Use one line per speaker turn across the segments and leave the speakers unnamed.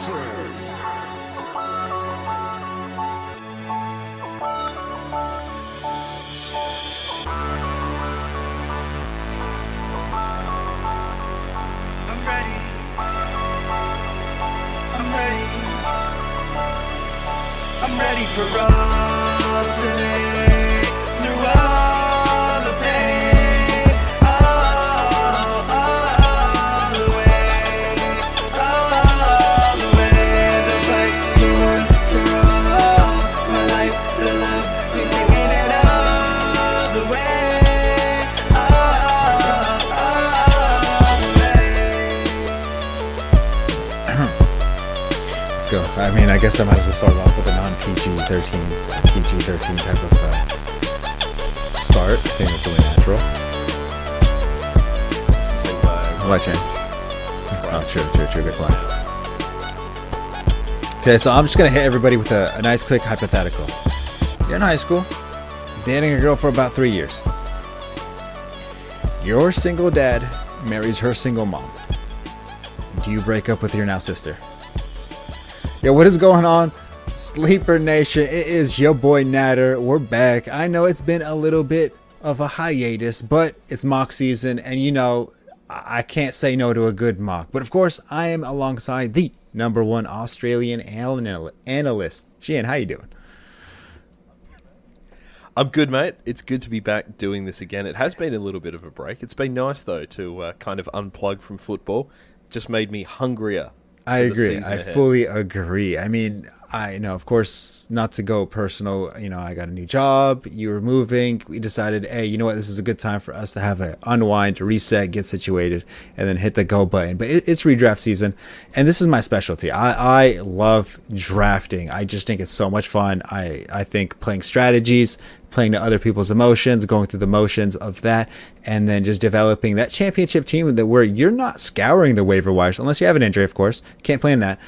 I'm ready for all today, through all the pain, all the way, the fight to one for all, my life, the love, we taking it all the way,
Let's go. I mean, I guess I might as well start off with a non-PG-13 type of start. I think it's really natural. What, Jen? Oh, true. Good point. Okay, so I'm just going to hit everybody with a nice quick hypothetical. You're in high school, dating a girl for about 3 years. Your single dad marries her single mom. Do you break up with your now sister? Yo, what is going on? Sleeper Nation, it is your boy Nader. We're back. I know it's been a little bit of a hiatus, but it's mock season, and you know, I can't say no to a good mock. But of course, I am alongside the #1 Australian analyst. Sheahan, how you doing?
I'm good, mate. It's good to be back doing this again. It has been a little bit of a break. It's been nice, though, to kind of unplug from football. Just made me hungrier.
I agree. I fully agree. I mean, I know, of course, not to go personal, you know, I got a new job, you were moving, we decided, hey, you know what, this is a good time for us to have an unwind, reset, get situated, and then hit the go button. But it's redraft season, and this is my specialty. I love drafting. I just think it's so much fun. I think playing strategies, playing to other people's emotions, going through the motions of that, and then just developing that championship team that where you're not scouring the waiver wires, unless you have an injury, of course. Can't play in that.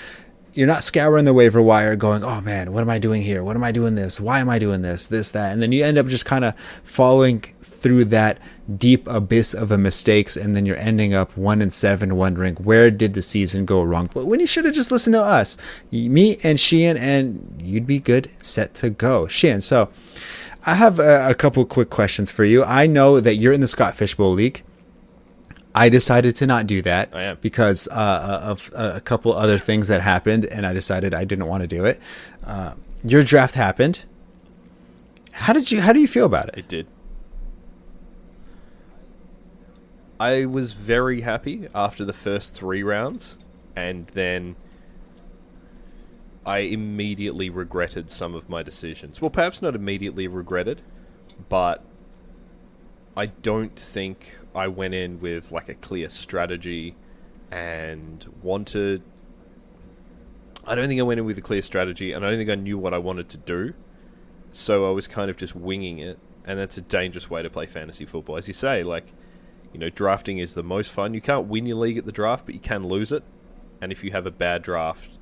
You're not scouring the waiver wire going, oh man, what am I doing here? What am I doing this? Why am I doing this, that? And then you end up just kind of falling through that deep abyss of a mistakes, and then you're ending up 1-7 wondering, where did the season go wrong? But when you should have just listened to us, me and Sheahan, and you'd be good, set to go. Sheahan, so I have a couple quick questions for you. I know that you're in the Scott Fishbowl League. I decided to not do that.
I am.
Because of a couple other things that happened, and I decided I didn't want to do it. Your draft happened. How do you feel about it?
It did. I was very happy after the first 3 rounds, and then I immediately regretted some of my decisions. Well, perhaps not immediately regretted, but I don't think I went in with like a clear strategy and wanted... I don't think I went in with a clear strategy, and I don't think I knew what I wanted to do. So I was kind of just winging it, and that's a dangerous way to play fantasy football. As you say, like, you know, drafting is the most fun. You can't win your league at the draft, but you can lose it. And if you have a bad draft,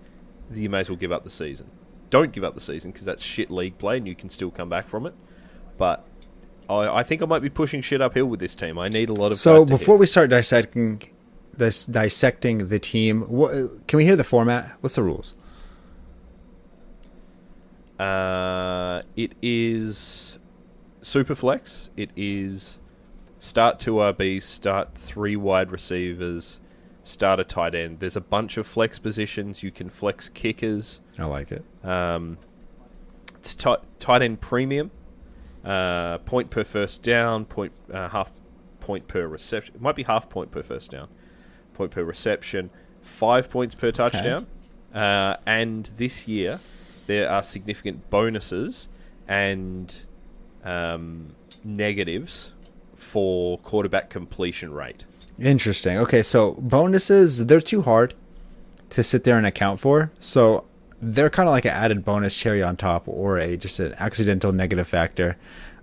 you may as well give up the season. Don't give up the season, because that's shit league play, and you can still come back from it. But I think I might be pushing shit uphill with this team. I need a lot of...
So before we start dissecting the team, can we hear the format? What's the rules?
It is Superflex. It is start 2 RBs, start 3 wide receivers, start a tight end. There's a bunch of flex positions. You can flex kickers.
I like it.
It's tight end premium. Point per first down, half point per reception. It might be half point per first down. Point per reception. 5 points per touchdown. Okay. And this year, there are significant bonuses and negatives for quarterback completion rate.
Interesting. Okay, so bonuses, they're too hard to sit there and account for. So they're kind of like an added bonus cherry on top, or just an accidental negative factor.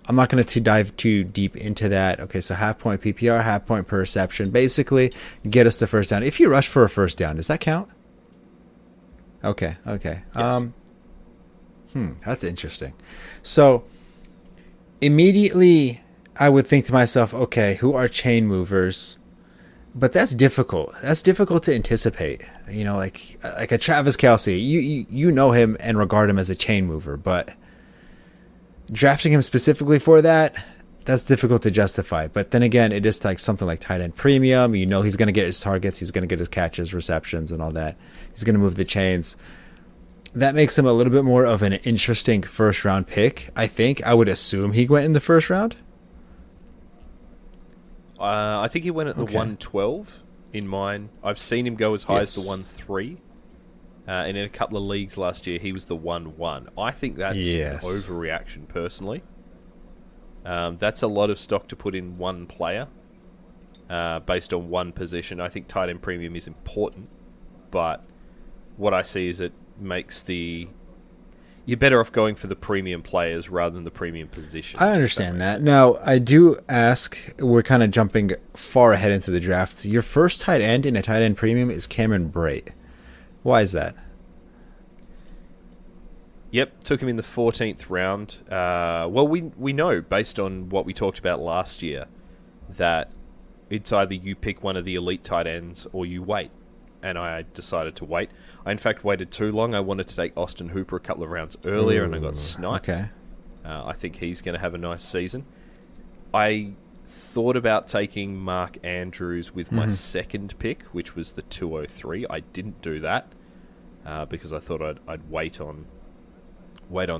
I'm not going to dive too deep into that. Okay, so half point PPR, half point per reception. Basically, get us the first down. If you rush for a first down, does that count? Okay. Yes. That's interesting. So immediately I would think to myself, okay, who are chain movers? But that's difficult. That's difficult to anticipate. You know, like a Travis Kelce, you know him and regard him as a chain mover, but drafting him specifically for that, that's difficult to justify. But then again, it is like something like tight end premium. You know he's going to get his targets, he's going to get his catches, receptions, and all that. He's going to move the chains. That makes him a little bit more of an interesting first round pick. I think I would assume he went in the first round.
I think he went at the 112 in mine. I've seen him go as high as the 1-3. And in a couple of leagues last year, he was the 1-1. I think that's an overreaction, personally. That's a lot of stock to put in one player based on one position. I think tight end premium is important, but what I see is it makes you're better off going for the premium players rather than the premium positions.
I understand that. Now, I do ask, we're kind of jumping far ahead into the draft. Your first tight end in a tight end premium is Cameron Brate. Why is that?
Yep, took him in the 14th round. Well, we know, based on what we talked about last year, that it's either you pick one of the elite tight ends or you wait. And I decided to wait. I, in fact, waited too long. I wanted to take Austin Hooper a couple of rounds earlier, and I got sniped.
Okay.
I think he's going to have a nice season. I thought about taking Mark Andrews with my second pick, which was the 203. I didn't do that because I thought I'd wait on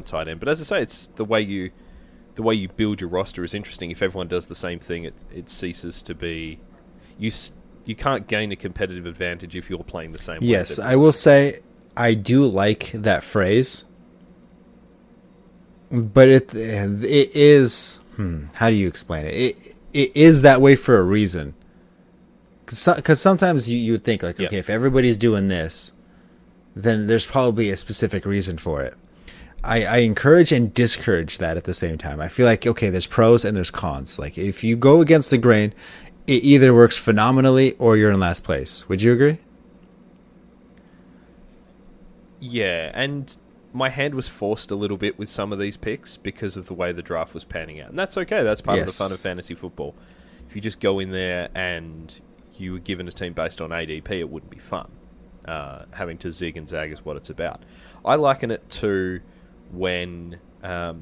tight end. But as I say, it's the way you build your roster is interesting. If everyone does the same thing, it ceases to be you can't gain a competitive advantage if you're playing the same way.
Yes, I will say I do like that phrase, but it is how do you explain it? It is that way for a reason. Because sometimes you would think like, okay, if everybody's doing this, then there's probably a specific reason for it. I encourage and discourage that at the same time. I feel like, okay, there's pros and there's cons. Like if you go against the grain, it either works phenomenally or you're in last place. Would you agree? Yeah,
and my hand was forced a little bit with some of these picks because of the way the draft was panning out. And that's okay. That's part of the fun of fantasy football. If you just go in there and you were given a team based on ADP, it wouldn't be fun. Having to zig and zag is what it's about. I liken it to when a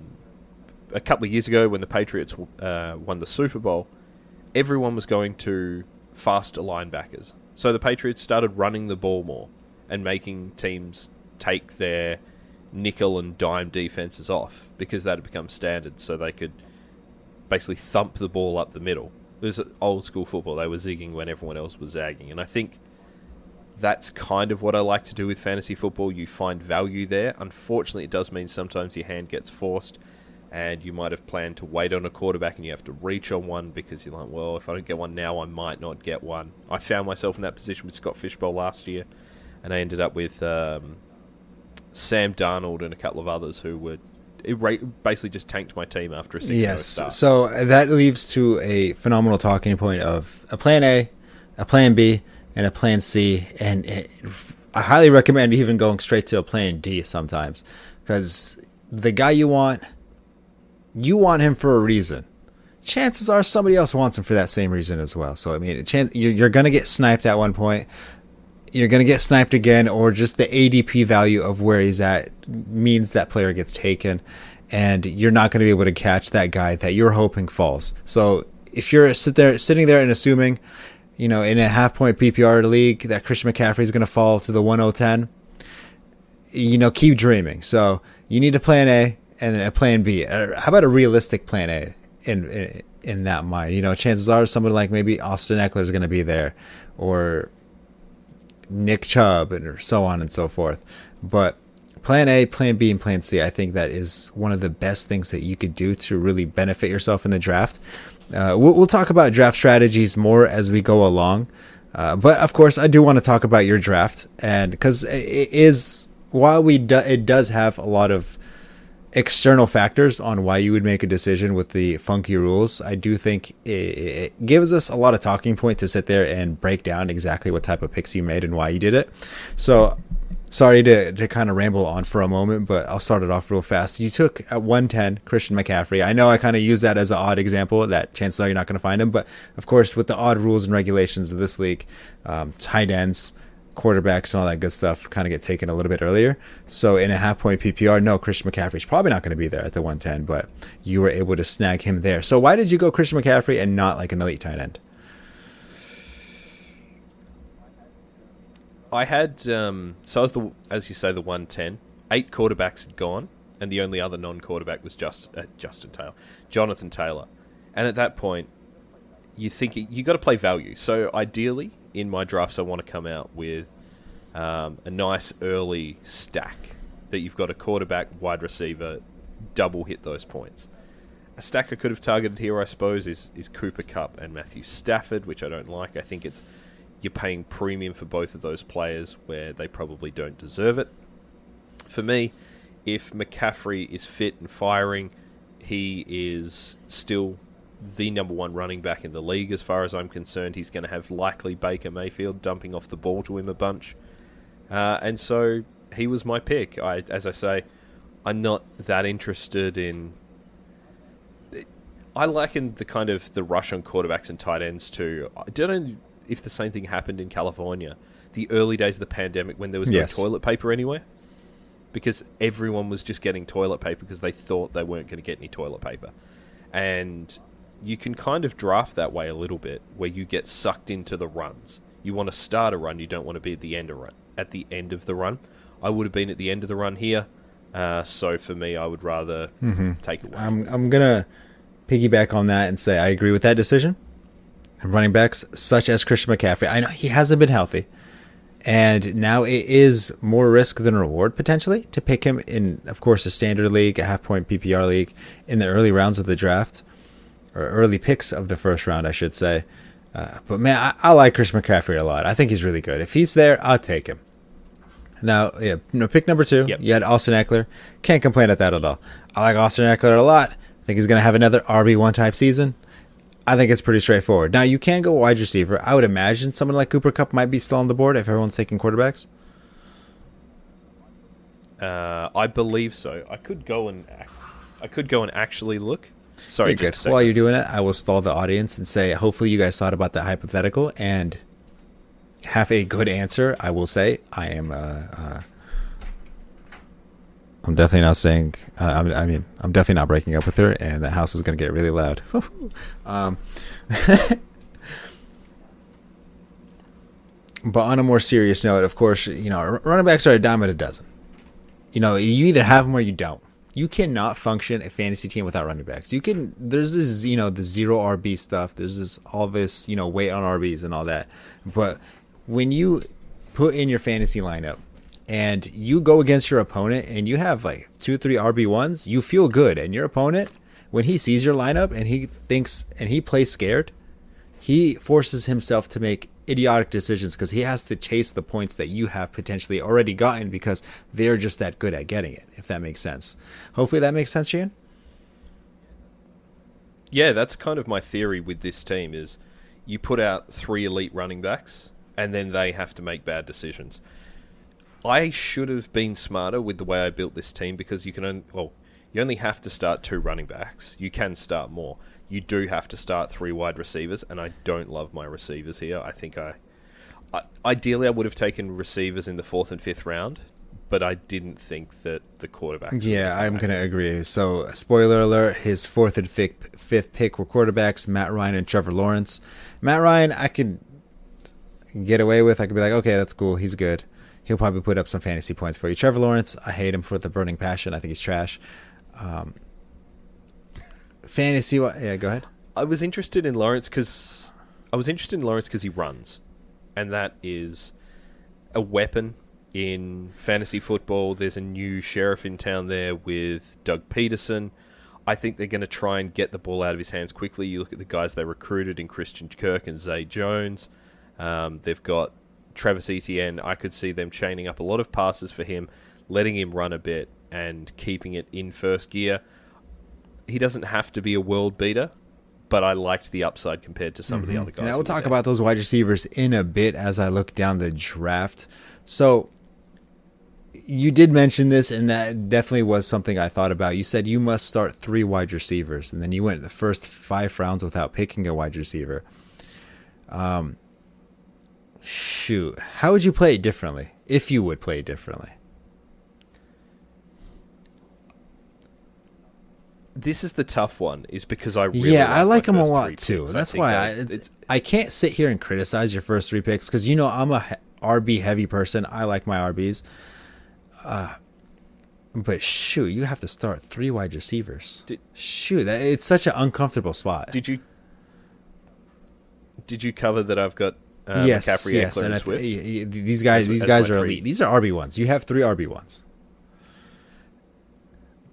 couple of years ago when the Patriots won the Super Bowl, everyone was going to faster linebackers. So the Patriots started running the ball more and making teams take their nickel and dime defenses off because that had become standard, so they could basically thump the ball up the middle. It was old school football. They were zigging when everyone else was zagging. And I think that's kind of what I like to do with fantasy football. You find value there. Unfortunately, it does mean sometimes your hand gets forced and you might have planned to wait on a quarterback and you have to reach on one because you're like, well, if I don't get one now, I might not get one. I found myself in that position with Scott Fishbowl last year, and I ended up with Sam Darnold and a couple of others who were... It basically just tanked my team after a 6-0 start.
So that leads to a phenomenal talking point of a plan A, a plan B, and a plan C. And I highly recommend even going straight to a plan D sometimes, because the guy you want him for a reason. Chances are somebody else wants him for that same reason as well. So, I mean, you're going to get sniped at one point. You're going to get sniped again, or just the ADP value of where he's at means that player gets taken, and you're not going to be able to catch that guy that you're hoping falls. So if you're sitting there and assuming, in a half-point PPR league that Christian McCaffrey is going to fall to the 110, keep dreaming. So you need a plan A and then a plan B. How about a realistic plan A in that mind? Chances are somebody like maybe Austin Eckler is going to be there, or Nick Chubb, and so on and so forth. But plan A, plan B, and plan C, I think that is one of the best things that you could do to really benefit yourself in the draft. We'll talk about draft strategies more as we go along. But of course, I do want to talk about your draft, and because it is, while it does have a lot of external factors on why you would make a decision with the funky rules, I do think it gives us a lot of talking point to sit there and break down exactly what type of picks you made and why you did it. So Sorry to kind of ramble on for a moment, but I'll start it off real fast. You took at 110 Christian McCaffrey. I know I kind of use that as an odd example, that chances are you're not going to find him. But, of course, with the odd rules and regulations of this league, tight ends, quarterbacks, and all that good stuff kind of get taken a little bit earlier. So in a half-point PPR, no, Christian McCaffrey's probably not going to be there at the 110, but you were able to snag him there. So why did you go Christian McCaffrey and not like an elite tight end?
I had, so I was as you say, the 110. 8 quarterbacks had gone, and the only other non-quarterback was Jonathan Taylor. And at that point, you think you got to play value. So ideally, in my drafts, I want to come out with a nice early stack that you've got a quarterback, wide receiver, double hit those points. A stack I could have targeted here, I suppose, is Cooper Kupp and Matthew Stafford, which I don't like. I think you're paying premium for both of those players where they probably don't deserve it. For me, if McCaffrey is fit and firing, he is still the number one running back in the league as far as I'm concerned. He's going to have likely Baker Mayfield dumping off the ball to him a bunch. And so he was my pick. As I say, I'm not that interested in... I liken the kind of the rush on quarterbacks and tight ends to... I don't know if the same thing happened in California, the early days of the pandemic when there was no toilet paper anywhere, because everyone was just getting toilet paper because they thought they weren't going to get any toilet paper. And you can kind of draft that way a little bit, where you get sucked into the runs. You want to start a run, you don't want to be at the end of the run. I would have been at the end of the run here, so for me, I would rather take it away.
I'm going to piggyback on that and say I agree with that decision. Running backs such as Christian McCaffrey, I know he hasn't been healthy, and now it is more risk than reward potentially to pick him in, of course, a standard league, a half-point PPR league, in the early rounds of the draft, or early picks of the first round, I should say. But man, I like Christian McCaffrey a lot. I think he's really good. If he's there, I'll take him. Now, pick number 2, You had Austin Eckler. Can't complain at that at all. I like Austin Eckler a lot. I think he's going to have another RB1 type season. I think it's pretty straightforward. Now, you can go wide receiver. I would imagine someone like Cooper Kupp might be still on the board if everyone's taking quarterbacks.
I believe so. I could go and actually look. Sorry,
You're good. While you're doing it, I will stall the audience and say, hopefully you guys thought about that hypothetical and have a good answer. I will say I am. I'm definitely not saying. I'm definitely not breaking up with her, and the house is going to get really loud. But on a more serious note, of course, running backs are a dime a dozen. You either have them or you don't. You cannot function a fantasy team without running backs. There's this, the zero RB stuff. There's all this, weight on RBs and all that. But when you put in your fantasy lineup, and you go against your opponent and you have like 2 or 3 RB1s, you feel good. And your opponent, when he sees your lineup and he thinks and he plays scared, he forces himself to make idiotic decisions because he has to chase the points that you have potentially already gotten because they're just that good at getting it, if that makes sense. Hopefully that makes sense, Sheahan?
Yeah, that's kind of my theory with this team is you put out 3 elite running backs and then they have to make bad decisions. I should have been smarter with the way I built this team because you only have to start 2 running backs. You can start more. You do have to start 3 wide receivers, and I don't love my receivers here. I think ideally I would have taken receivers in the 4th and 5th round, but I didn't think that the quarterbacks...
Yeah, I'm going to agree. So, spoiler alert, his 4th and 5th pick were quarterbacks, Matt Ryan and Trevor Lawrence. Matt Ryan, I could get away with. I could be like, okay, that's cool. He's good. He'll probably put up some fantasy points for you. Trevor Lawrence, I hate him for the burning passion. I think he's trash. Fantasy, yeah, go ahead.
I was interested in Lawrence because he runs, and that is a weapon in fantasy football. There's a new sheriff in town there with Doug Peterson. I think they're going to try and get the ball out of his hands quickly. You look at the guys they recruited in Christian Kirk and Zay Jones. They've got Travis Etienne. I could see them chaining up a lot of passes for him, letting him run a bit and keeping it in first gear. He doesn't have to be a world beater, but I liked the upside compared to some of the other guys.
And I will talk about those wide receivers in a bit as I look down the draft. So You did mention this, and that definitely was something I thought about. You said you must start 3 wide receivers, and then you went the first 5 rounds without picking a wide receiver. Shoot, how would you play it differently? If you would play it differently.
This is the tough one, is because I really
I like
my
them a
first
lot
3
too.
picks.
That's
think
why I can't sit here and criticize your first 3 picks because I'm a RB heavy person. I like my RBs. But shoot, you have to start 3 wide receivers. It's such an uncomfortable spot.
Did you cover that I've got
yes,
McCaffrey,
yes,
Eckler,
and
and Swift?
these guys are elite. These are RB1s. You have 3 RB1s.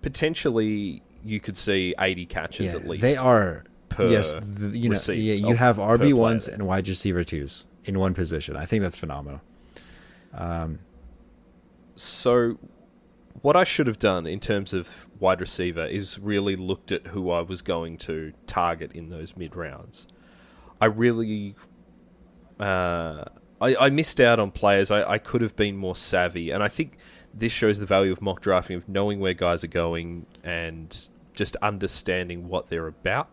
Potentially, you could see 80 catches at least.
They are
per receipt.
You have RB1s and wide receiver 2s in one position. I think that's phenomenal.
So, what I should have done in terms of wide receiver is really looked at who I was going to target in those mid rounds. I really, I missed out on players. I could have been more savvy, and I think this shows the value of mock drafting, of knowing where guys are going and just understanding what they're about.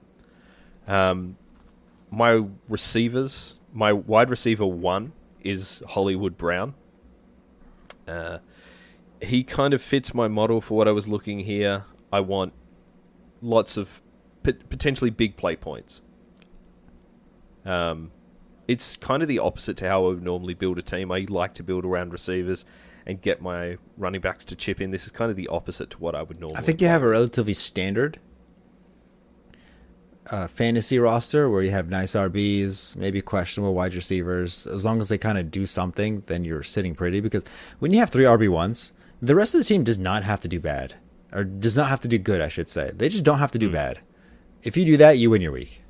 My receivers, my wide receiver 1 is Hollywood Brown. He kind of fits my model for what I was looking here. I want lots of potentially big play points. It's kind of the opposite to how I would normally build a team. I like to build around receivers and get my running backs to chip in. This is kind of the opposite to what I would normally
I think you have a relatively standard fantasy roster where you have nice RBs, maybe questionable wide receivers. As long as they kind of do something, then you're sitting pretty. Because when you have 3 RB1s, the rest of the team does not have to do bad. Or does not have to do good, I should say. They just don't have to do bad. If you do that, you win your week.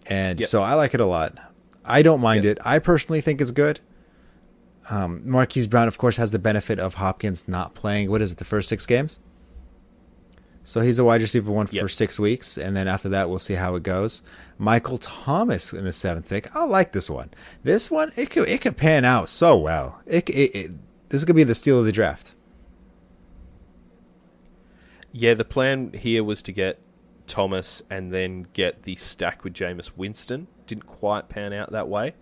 And so I like it a lot. I don't mind it. I personally think it's good. Marquise Brown, of course, has the benefit of Hopkins not playing, the first 6 games? So he's a wide receiver 1 for 6 weeks, and then after that, we'll see how it goes. Michael Thomas in the 7th pick. I like this one. This one, it could pan out so well. This could be the steal of the draft.
Yeah, the plan here was to get Thomas and then get the stack with Jameis Winston. Didn't quite pan out that way,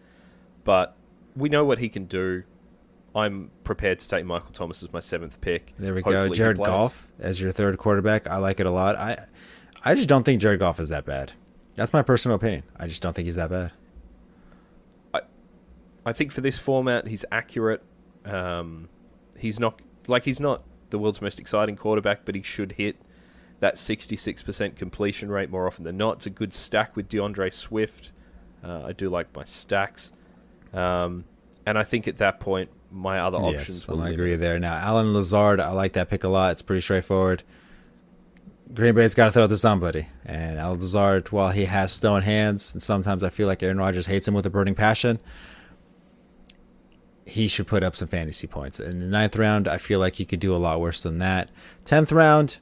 but we know what he can do. I'm prepared to take Michael Thomas as my 7th pick.
There we go. Jared Goff as your 3rd quarterback. I like it a lot. I just don't think Jared Goff is that bad. That's my personal opinion. I just don't think he's that bad.
I think for this format, he's accurate. He's not the world's most exciting quarterback, but he should hit that 66% completion rate more often than not. It's a good stack with DeAndre Swift. I do like my stacks. And I think at that point, my other options will
I agree there. Now, Alan Lazard, I like that pick a lot. It's pretty straightforward. Green Bay's got to throw it to somebody. And Alan Lazard, while he has stone hands, and sometimes I feel like Aaron Rodgers hates him with a burning passion, he should put up some fantasy points. In the 9th round, I feel like he could do a lot worse than that. 10th round,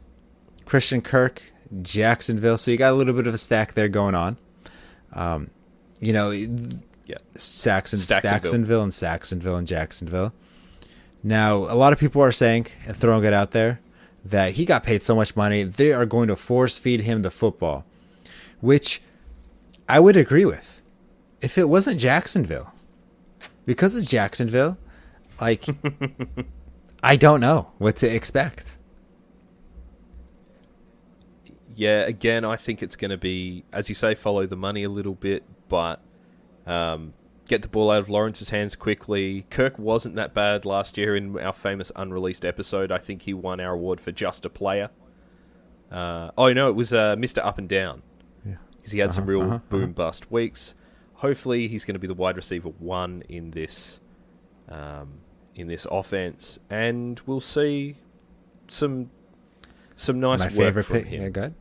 Christian Kirk, Jacksonville. So you got a little bit of a stack there going on. Saxonville and Jacksonville. Now, a lot of people are saying, and throwing it out there, that he got paid so much money, they are going to force feed him the football, which I would agree with if it wasn't Jacksonville. Because it's Jacksonville, I don't know what to expect.
Yeah, again, I think it's going to be, as you say, follow the money a little bit, but get the ball out of Lawrence's hands quickly. Kirk wasn't that bad last year in our famous unreleased episode. I think he won our award for just a player. It was Mr. Up and Down. Yeah. Because he had some real boom-bust weeks. Hopefully, he's going to be the wide receiver 1 in this offense, and we'll see some nice work
favorite
from
pick.
him.
Yeah, good.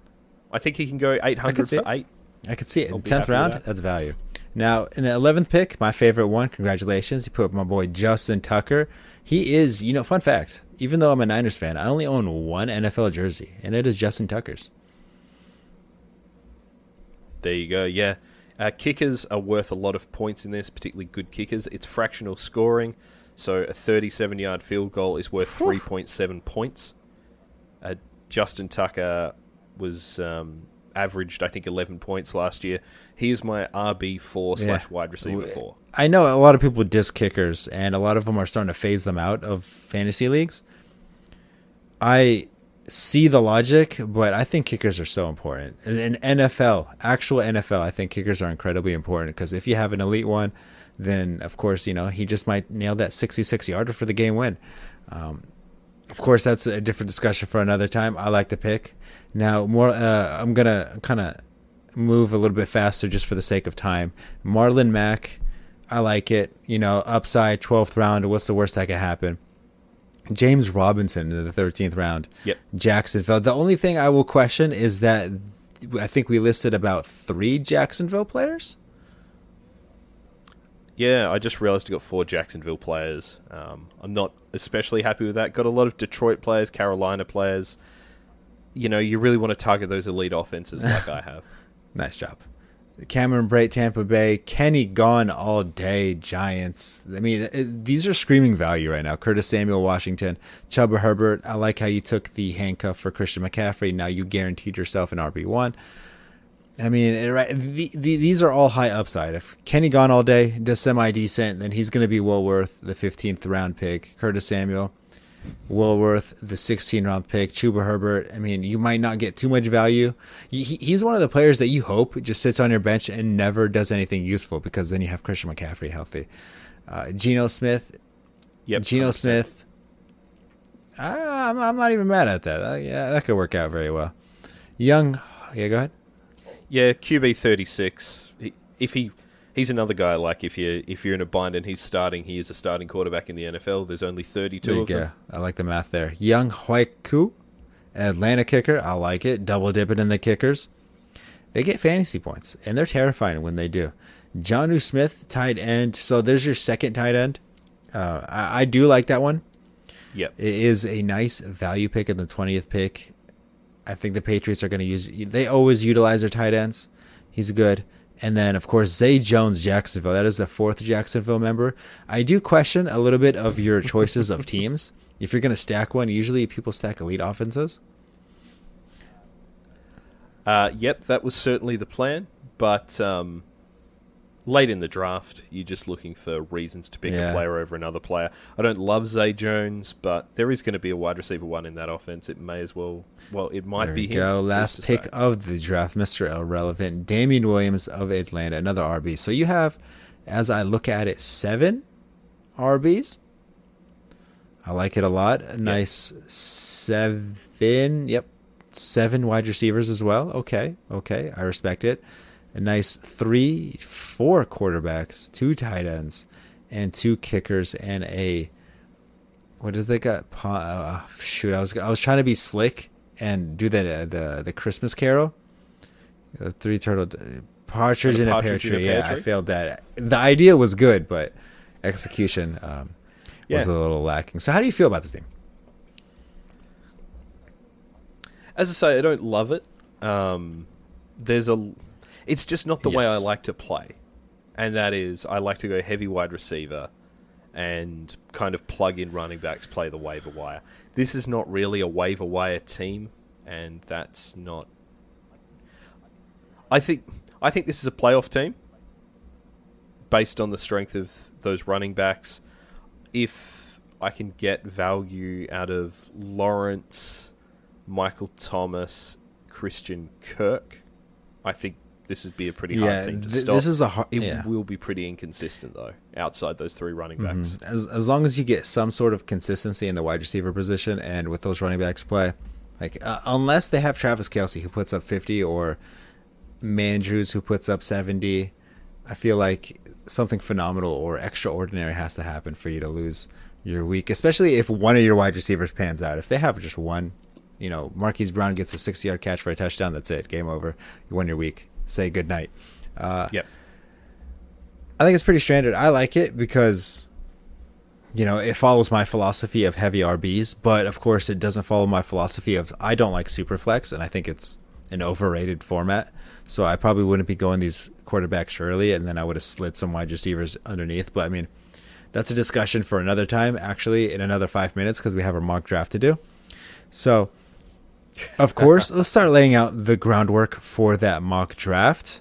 I think he can go 800 for 8.
I could see it. In 10th round, that's value. Now, in the 11th pick, my favorite one, congratulations, you put up my boy Justin Tucker. He is, fun fact, even though I'm a Niners fan, I only own 1 NFL jersey, and it is Justin Tucker's.
There you go, yeah. Kickers are worth a lot of points in this, particularly good kickers. It's fractional scoring, So a 37-yard field goal is worth 3.7 points. Justin Tucker was averaged, I think, 11 points last year. He is my RB4 / wide receiver 4.
I know a lot of people diss kickers, and a lot of them are starting to phase them out of fantasy leagues. I see the logic, but I think kickers are so important. In NFL, actual NFL, I think kickers are incredibly important because if you have an elite one, then of course, he just might nail that 66-yarder for the game win. Of course, that's a different discussion for another time. I like the pick. Now, I'm going to kind of move a little bit faster just for the sake of time. Marlon Mack, I like it. Upside, 12th round. What's the worst that could happen? James Robinson in the 13th round.
Yep.
Jacksonville. The only thing I will question is that I think we listed about 3 Jacksonville players.
Yeah, I just realized I got 4 Jacksonville players. I'm not especially happy with that. Got a lot of Detroit players, Carolina players. You really want to target those elite offenses like I have.
Nice job. Cameron Brate, Tampa Bay. Kenny Gone all day, Giants. I mean, these are screaming value right now. Curtis Samuel, Washington. Chuba Herbert. I like how you took the handcuff for Christian McCaffrey. Now you guaranteed yourself an RB1. I mean, these are all high upside. If Kenny Gone all day does semi-decent, then he's going to be well worth the 15th round pick. Curtis Samuel, well worth the 16th round pick. Chuba Herbert, I mean, you might not get too much value. He's one of the players that you hope just sits on your bench and never does anything useful because then you have Christian McCaffrey healthy. Geno Smith.
Yep.
Geno Smith. I'm not even mad at that. Yeah, that could work out very well. Young. Yeah, go ahead.
Yeah, QB 36. He's another guy. Like if you're in a bind and he's starting, he is a starting quarterback in the NFL. There's only 32 of them.
I like the math there. Young Huiku, Atlanta kicker. I like it. Double dipping in the kickers. They get fantasy points, and they're terrifying when they do. Jonnu Smith, tight end. So there's your second tight end. I do like that one.
Yep.
It is a nice value pick in the 20th pick. I think the Patriots are going to they always utilize their tight ends. He's good. And then, of course, Zay Jones, Jacksonville. That is the 4th Jacksonville member. I do question a little bit of your choices of teams. If you're going to stack one, usually people stack elite offenses.
Yep, that was certainly the plan. But late in the draft, you're just looking for reasons to pick a player over another player. I don't love Zay Jones, but there is going to be a wide receiver 1 in that offense. It may as well. Well, it might be him.
There we go. Last pick of the draft, Mr. Irrelevant, Damian Williams of Atlanta, another RB. So you have, as I look at it, 7 RBs. I like it a lot. A nice 7. Yep. 7 wide receivers as well. Okay. I respect it. A nice 4 quarterbacks, 2 tight ends, and 2 kickers, and what did they got? I was trying to be slick and do the Christmas Carol. The 3 turtle partridge in a pear tree. Yeah, I failed that. The idea was good, but execution was a little lacking. So how do you feel about this team?
As I say, I don't love it. It's just not the way I like to play. And that is, I like to go heavy wide receiver and kind of plug in running backs, play the waiver wire. This is not really a waiver wire team, and that's not... I think this is a playoff team based on the strength of those running backs. If I can get value out of Lawrence, Michael Thomas, Christian Kirk, I think this would be a pretty hard team to stop.
This is
It will be pretty inconsistent, though, outside those 3 running backs.
Mm-hmm. As long as you get some sort of consistency in the wide receiver position and with those running backs play, unless they have Travis Kelce who puts up 50 or Mandrews who puts up 70, I feel like something phenomenal or extraordinary has to happen for you to lose your week, especially if one of your wide receivers pans out. If they have just one, Marquise Brown gets a 60-yard catch for a touchdown, that's it. Game over. You won your week. Say good night.
Yep.
I think it's pretty standard. I like it because, it follows my philosophy of heavy RBs, but of course it doesn't follow my philosophy of I don't like Superflex, and I think it's an overrated format. So I probably wouldn't be going these quarterbacks early, and then I would have slid some wide receivers underneath. But I mean, that's a discussion for another time, actually, in another 5 minutes, because we have our mock draft to do. So, of course, let's start laying out the groundwork for that mock draft.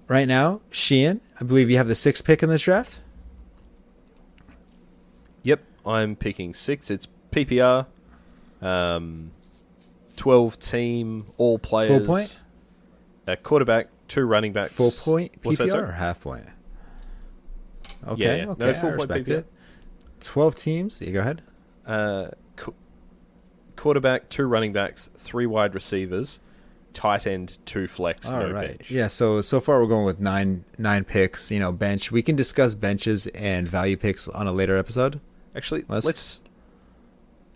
Right now, Sheahan, I believe you have the 6th pick in this draft.
Yep, I'm picking 6. It's PPR, 12 team, all players.
Full point?
A quarterback, 2 running backs.
Full point
What's that,
PPR
sorry?
or half point? Okay,
Yeah.
okay,
No, full
I
point
respect
PPR.
it. 12 teams. You go ahead.
Quarterback, 2 running backs, 3 wide receivers, tight end, 2 flex.
All
no
right.
bench.
Yeah, so far we're going with nine picks, bench. We can discuss benches and value picks on a later episode.
Actually,
Let's-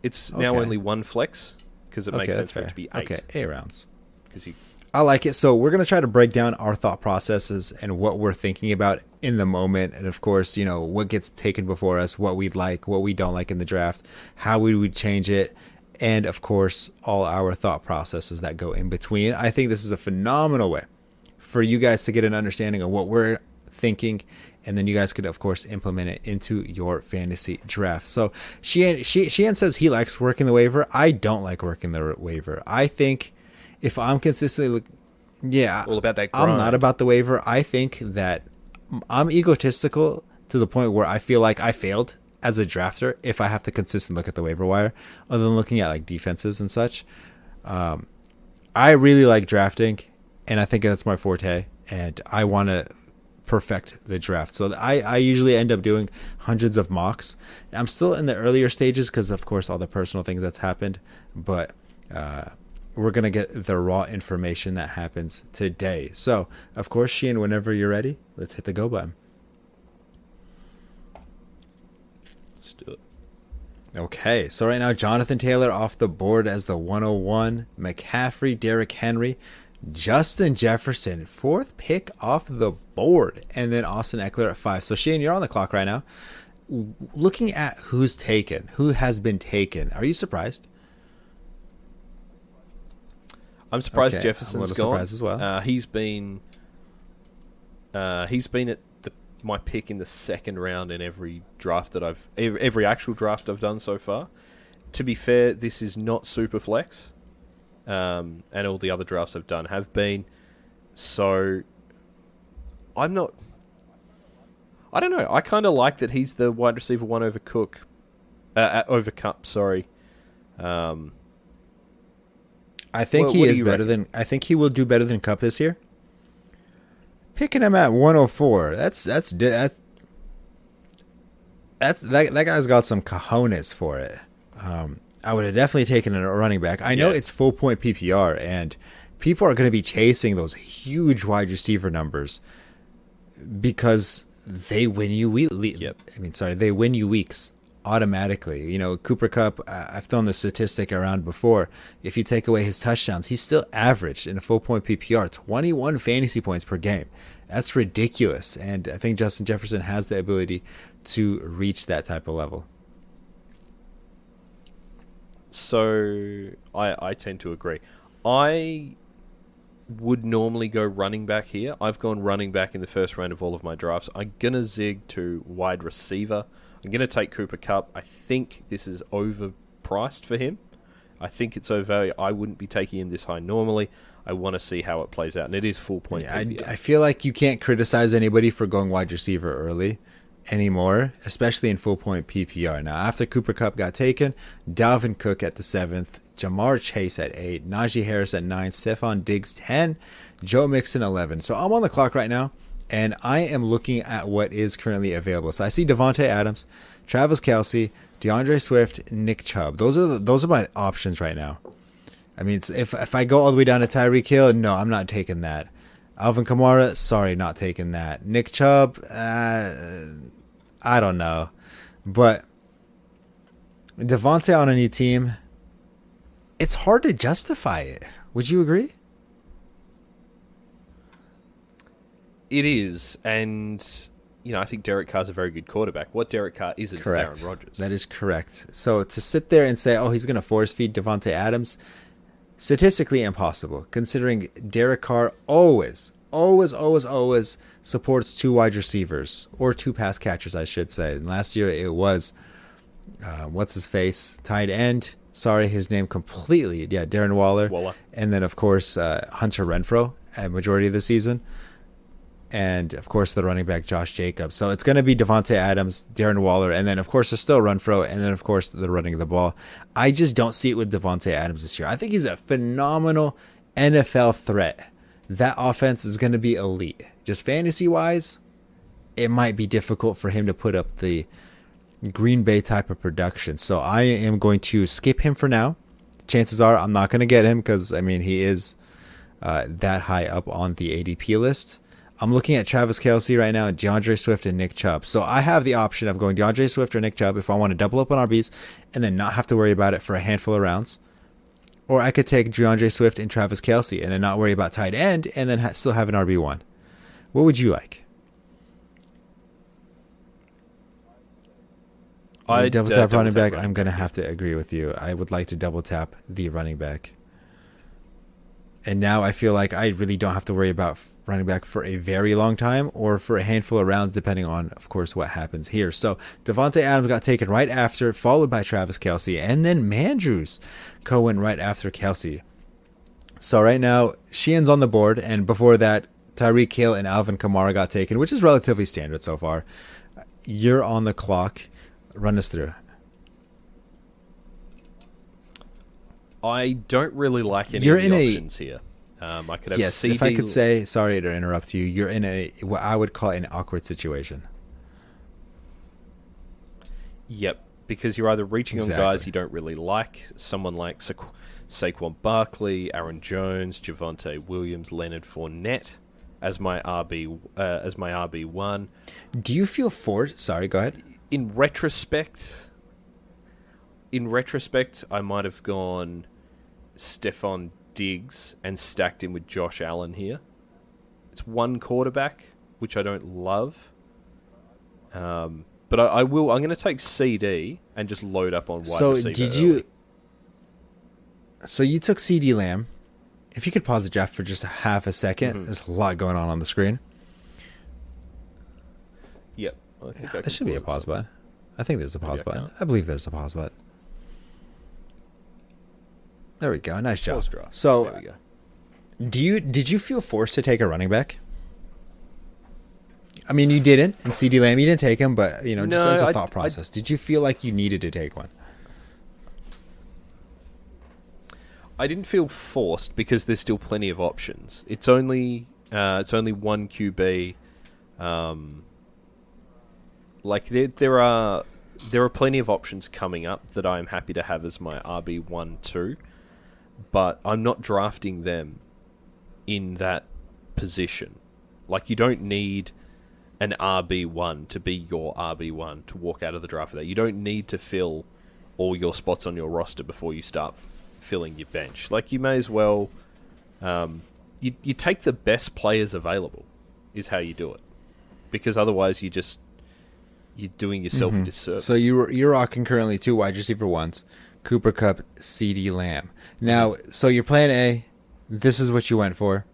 It's now
Okay.
only 1 flex because it makes
Okay,
sense
that's
for it
fair.
to be 8.
Okay, 8 rounds.
Because you
I like it. So we're going to try to break down our thought processes and what we're thinking about in the moment. And of course, what gets taken before us, what we like, what we don't like in the draft, how we would change it. And of course, all our thought processes that go in between. I think this is a phenomenal way for you guys to get an understanding of what we're thinking. And then you guys could, of course, implement it into your fantasy draft. So Sheahan says he likes working the waiver. I don't like working the waiver. I think if I'm consistently
all about that
I'm
grind.
not about the waiver. I think that I'm egotistical to the point where I feel like I failed as a drafter if I have to consistently look at the waiver wire, other than looking at like defenses and such. I really like drafting, and I think that's my forte, and I want to perfect the draft. So I usually end up doing hundreds of mocks. I'm still in the earlier stages because, of course, all the personal things that's happened, but we're going to get the raw information that happens today. So, of course, Sheahan, whenever you're ready, let's hit the go button.
Let's do it.
Okay, so right now, Jonathan Taylor off the board as the 101. McCaffrey, Derrick Henry, Justin Jefferson, 4th pick off the board. And then Austin Eckler at 5. So, Sheahan, you're on the clock right now. Looking at who has been taken, are you surprised?
I'm surprised
Okay,
Jefferson's
I'm a little
gone.
surprised as well.
He's been at my pick in the 2nd round in every draft that every actual draft I've done so far. To be fair, this is not super flex, and all the other drafts I've done have been. So I'm not. I don't know. I kind of like that he's the wide receiver 1 over Cook, over Cup. Sorry.
I think
What
he
do
is
you
better
reckon?
I think he will do better than Cup this year. Picking him at 104. That guy's got some cojones for it. I would have definitely taken a running back. I know
Yeah.
it's full point PPR, and people are going to be chasing those huge wide receiver numbers because they win you they win you weeks automatically. Cooper Kupp, I've thrown the statistic around before. If you take away his touchdowns, he's still averaged in a full point PPR 21 fantasy points per game. That's ridiculous. And I think Justin Jefferson has the ability to reach that type of level.
So I tend to agree. I would normally go running back here. I've gone running back in the 1st round of all of my drafts. I'm going to zig to wide receiver. I'm going to take Cooper Kupp. I think this is overpriced for him. I think it's overvalued. I wouldn't be taking him this high normally. I want to see how it plays out. And it is full point.
Yeah, I feel like you can't criticize anybody for going wide receiver early anymore, especially in full point PPR. Now, after Cooper Kupp got taken, Dalvin Cook at the 7th, Jamar Chase at 8, Najee Harris at 9, Stephon Diggs 10, Joe Mixon 11. So I'm on the clock right now, and I am looking at what is currently available. So I see Devontae Adams, Travis Kelce, DeAndre Swift, Nick Chubb. Those are my options right now. I mean, if I go all the way down to Tyreek Hill, no, I'm not taking that. Alvin Kamara, sorry, not taking that. Nick Chubb, I don't know. But Devontae on a new team, it's hard to justify it. Would you agree?
It is, and I think Derek Carr's a very good quarterback. What Derek Carr isn't is Aaron Rodgers.
That is correct. So to sit there and say, oh, he's going to force feed Devontae Adams, statistically impossible, considering Derek Carr always always supports two wide receivers or two pass catchers, I should say. And last year it was what's his face, tight end. Sorry, his name completely. Yeah, Darren Waller. And then of course Hunter Renfrow at majority of the season. And of course the running back Josh Jacobs. So it's going to be Devontae Adams, Darren Waller, and then of course there's still Renfrow, and then of course the running of the ball. I just don't see it with Devontae Adams this year. I think he's a phenomenal NFL threat. That offense is going to be elite. Just fantasy wise, it might be difficult for him to put up the Green Bay type of production. So I am going to skip him for now. Chances are I'm not going to get him because, I mean, he is that high up on the ADP list. I'm looking at Travis Kelce right now, DeAndre Swift, and Nick Chubb. So I have the option of going DeAndre Swift or Nick Chubb if I want to double up on RBs and then not have to worry about it for a handful of rounds. Or I could take DeAndre Swift and Travis Kelce and then not worry about tight end and then still have an RB1. What would you like? I double tap running back. I'm going to have to agree with you. I would like to double tap the running back. And now I feel like I really don't have to worry about running back for a very long time or for a handful of rounds, depending on, of course, what happens here. So Devontae Adams got taken right after, followed by Travis Kelce, and then Mandrews Cohen right after Kelce. So right now, Sheehan's on the board, and before that, Tyreek Hill and Alvin Kamara got taken, which is relatively standard so far. You're on the clock. Run us through.
I don't really like any of the options here. I could have CD.
If I could say, sorry to interrupt you, you're in what I would call an awkward situation.
Yep, because you're either reaching on guys you don't really like, someone like Saquon Barkley, Aaron Jones, Javonte Williams, Leonard Fournette as my RB1.
Do you feel forced? Sorry, go ahead.
In retrospect, I might have gone Stephon Diggs and stacked him with Josh Allen here. It's one quarterback, which I don't love. But I will. I'm going to take CD and just load up on wide receiver. So you took CD Lamb. If you could pause the draft for just a half a second, there's a lot going on the screen. Yep. I think
there should be a pause button. I think there's a pause button. I believe there's a pause button. There we go. Nice job. So, there we go. Did you feel forced to take a running back? I mean, you didn't, and CD Lamb, you didn't take him, but just as a thought process, did you feel like you needed to take one?
I didn't feel forced because there's still plenty of options. It's only one QB. There are plenty of options coming up that I'm happy to have as my RB1 too. But I'm not drafting them in that position. Like, you don't need an RB1 to be your RB1 to walk out of the draft with that. You don't need to fill all your spots on your roster before you start filling your bench. Like, you may as well... you take the best players available is how you do it. Because otherwise you're doing yourself a disservice.
So you're rocking currently 2 wide receiver ones. Cooper Kupp, CD Lamb. Now, so your plan A, this is what you went for.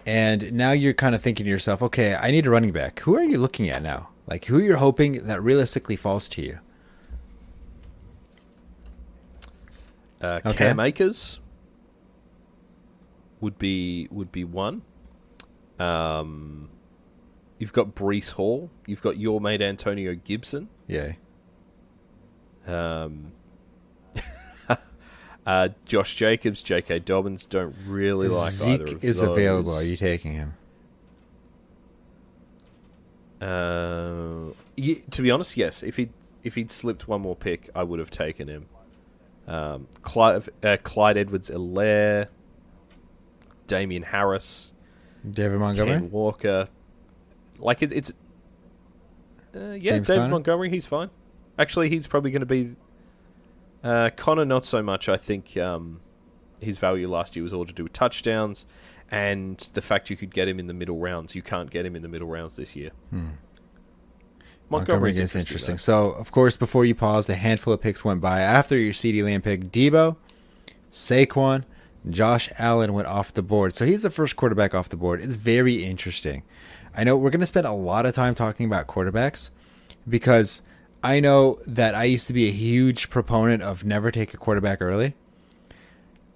And now you're kind of thinking to yourself, okay, I need a running back. Who are you looking at now? Like, who you're hoping that realistically falls to you?
Cam Akers would be one. You've got Breece Hall. You've got your mate Antonio Gibson.
Yeah.
Josh Jacobs, J.K. Dobbins, don't really like
Zeke
either of
is
those.
Available. Are you taking him?
To be honest, yes. If he'd slipped one more pick, I would have taken him. Clyde Edwards-Helaire, Damian Harris,
David Montgomery,
Ken Walker. Like it's
James
David
Conner?
Montgomery. He's fine. Actually, he's probably going to be. Connor, not so much. I think his value last year was all to do with touchdowns and the fact you could get him in the middle rounds. You can't get him in the middle rounds this year.
Montgomery is interesting. So, of course, before you paused, a handful of picks went by. After your CD Lamb pick, Debo, Saquon, Josh Allen went off the board. So he's the first quarterback off the board. It's very interesting. I know we're going to spend a lot of time talking about quarterbacks because I know that I used to be a huge proponent of never take a quarterback early.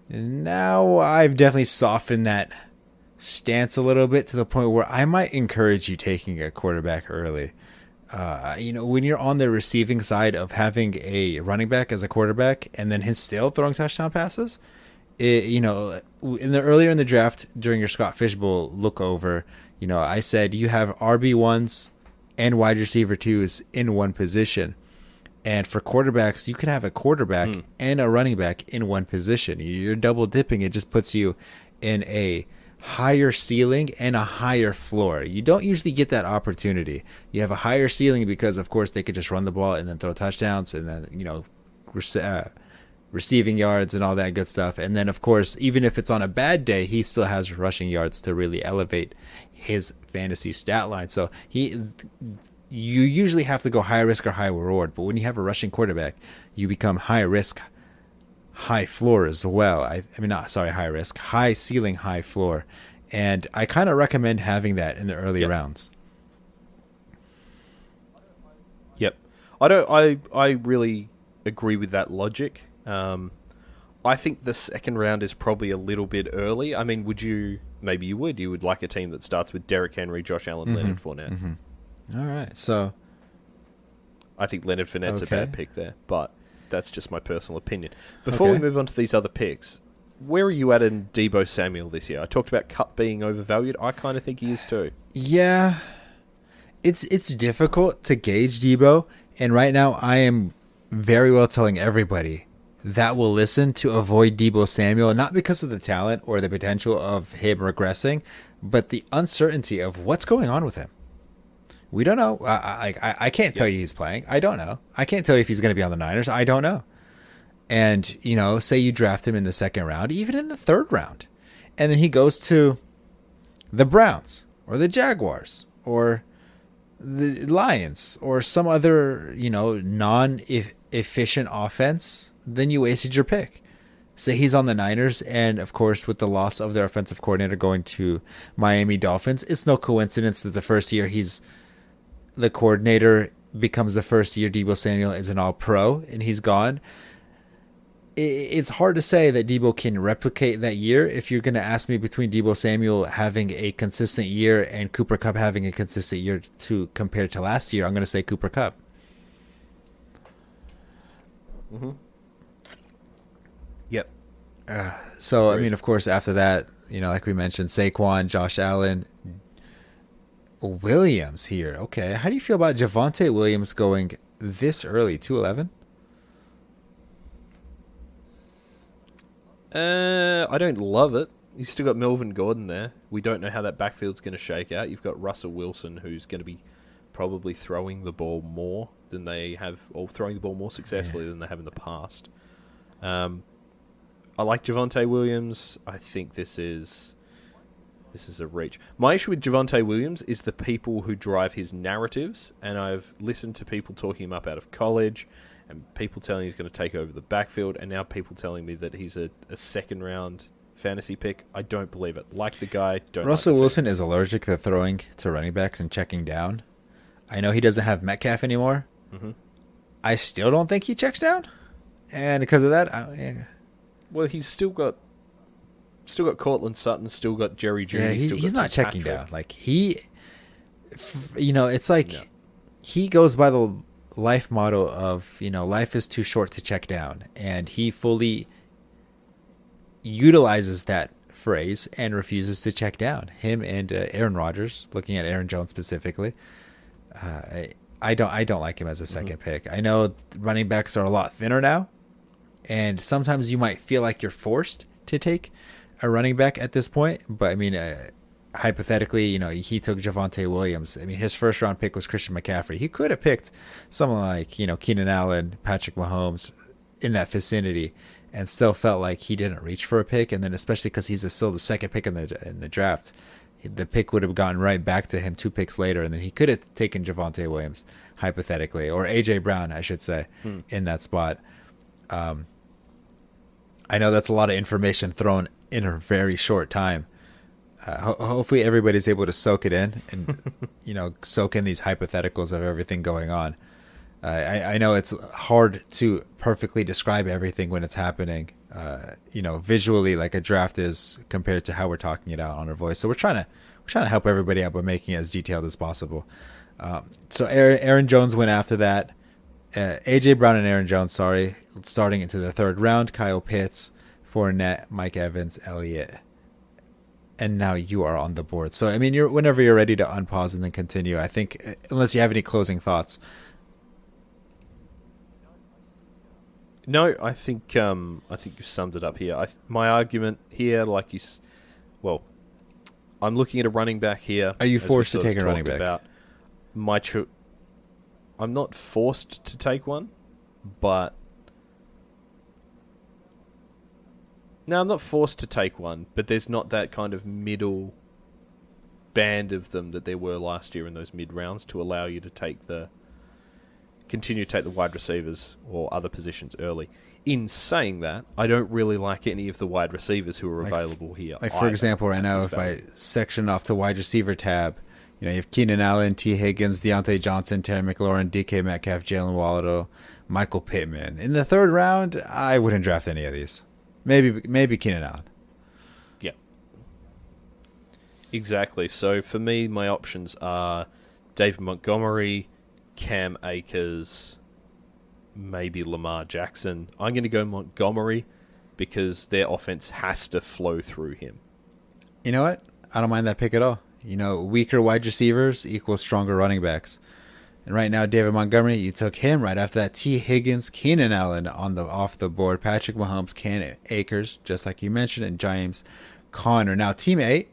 And now I've definitely softened that stance a little bit to the point where I might encourage you taking a quarterback early. When you're on the receiving side of having a running back as a quarterback and then him still throwing touchdown passes, earlier in the draft during your Scott Fishbowl look over, I said you have RB1s and wide receiver 2s in one position. And for quarterbacks, you can have a quarterback and a running back in one position. You're double dipping. It just puts you in a higher ceiling and a higher floor. You don't usually get that opportunity. You have a higher ceiling because, of course, they could just run the ball and then throw touchdowns and then, receiving yards and all that good stuff. And then, of course, even if it's on a bad day, he still has rushing yards to really elevate his fantasy stat line. So you usually have to go high risk or high reward. But when you have a rushing quarterback, you become high risk, high floor as well. High risk, high ceiling, high floor. And I kind of recommend having that in the early rounds.
Yep. I really agree with that logic. I think the second round is probably a little bit early. I mean, you would like a team that starts with Derrick Henry, Josh Allen, Leonard Fournette.
Mm-hmm. All right. So
I think Leonard Fournette's a bad pick there, but that's just my personal opinion. Before we move on to these other picks, where are you at in Deebo Samuel this year? I talked about Cup being overvalued. I kind of think he is too.
Yeah. It's difficult to gauge Deebo, and right now I am very well telling everybody that will listen to avoid Deebo Samuel, not because of the talent or the potential of him regressing, but the uncertainty of what's going on with him. We don't know. I can't tell you he's playing. I don't know. I can't tell you if he's going to be on the Niners. I don't know. And, say you draft him in the second round, even in the third round, and then he goes to the Browns or the Jaguars or the Lions or some other, non-efficient offense, then you wasted your pick. Say he's on the Niners, and of course, with the loss of their offensive coordinator going to Miami Dolphins, it's no coincidence that the first year he's the coordinator becomes the first year Deebo Samuel is an all-pro, and he's gone. It's hard to say that Deebo can replicate that year. If you're going to ask me between Deebo Samuel having a consistent year and Cooper Kupp having a consistent year compared to last year, I'm going to say Cooper Kupp.
Mm-hmm. Yep.
So, I mean, of course, after that, like we mentioned, Saquon, Josh Allen, Williams here. Okay. How do you feel about Javonte Williams going this early, 211?
I don't love it. You've still got Melvin Gordon there. We don't know how that backfield's going to shake out. You've got Russell Wilson, who's going to be probably throwing the ball more than they have, or throwing the ball more successfully than they have in the past. I like Javonte Williams. I think this is a reach. My issue with Javonte Williams is the people who drive his narratives, and I've listened to people talking him up out of college, and people telling he's going to take over the backfield, and now people telling me that he's a second-round fantasy pick. I don't believe it. Like the guy, don't.
Russell
like
Wilson is allergic to throwing to running backs and checking down. I know he doesn't have Metcalf anymore.
Mm-hmm.
I still don't think he checks down, and because of that,
well, he's still got Cortland Sutton, still got Jerry Jeudy.
Yeah, he's not checking
Patrick.
down. Like it's like he goes by the life motto of, life is too short to check down. And he fully utilizes that phrase and refuses to check down. Him and Aaron Rodgers, looking at Aaron Jones specifically. I don't like him as a second pick. I know running backs are a lot thinner now, and sometimes you might feel like you're forced to take a running back at this point. But I mean, hypothetically, he took Javonte Williams. I mean, his first round pick was Christian McCaffrey. He could have picked someone like, Keenan Allen, Patrick Mahomes in that vicinity, and still felt like he didn't reach for a pick. And then especially because he's still the second pick in the draft, the pick would have gone right back to him 2 picks later, and then he could have taken Javonte Williams, hypothetically, or A.J. Brown, I should say, in that spot. I know that's a lot of information thrown in a very short time. Hopefully everybody's able to soak it in and, soak in these hypotheticals of everything going on. I know it's hard to perfectly describe everything when it's happening, visually like a draft is compared to how we're talking it out on our voice. So we're trying to help everybody out by making it as detailed as possible. So Aaron Jones went after that. AJ Brown and Aaron Jones, starting into the third round. Kyle Pitts, Fournette, Mike Evans, Elliott. And now you are on the board. So, I mean, whenever you're ready to unpause and then continue, I think, unless you have any closing thoughts.
No, I think you summed it up here. My argument here, I'm looking at a running back here.
Are you forced to take a running back?
I'm not forced to take one, but no, I'm not forced to take one. But there's not that kind of middle band of them that there were last year in those mid rounds to allow you to continue to take the wide receivers or other positions early. In saying that, I don't really like any of the wide receivers who are available here.
For example, right now, if I section off the wide receiver tab, you have Keenan Allen, T. Higgins, Deontay Johnson, Terry McLaurin, DK Metcalf, Jalen Waddle, Michael Pittman. In the third round, I wouldn't draft any of these. Maybe Keenan Allen.
Yeah. Exactly. So for me, my options are David Montgomery, Cam Akers, maybe Lamar Jackson. I'm going to go Montgomery because their offense has to flow through him.
You know what? I don't mind that pick at all. Weaker wide receivers equals stronger running backs. And right now, David Montgomery, you took him. Right after that, T. Higgins, Keenan Allen off the board, Patrick Mahomes, Cam Akers, just like you mentioned, and James Conner. Now, Team 8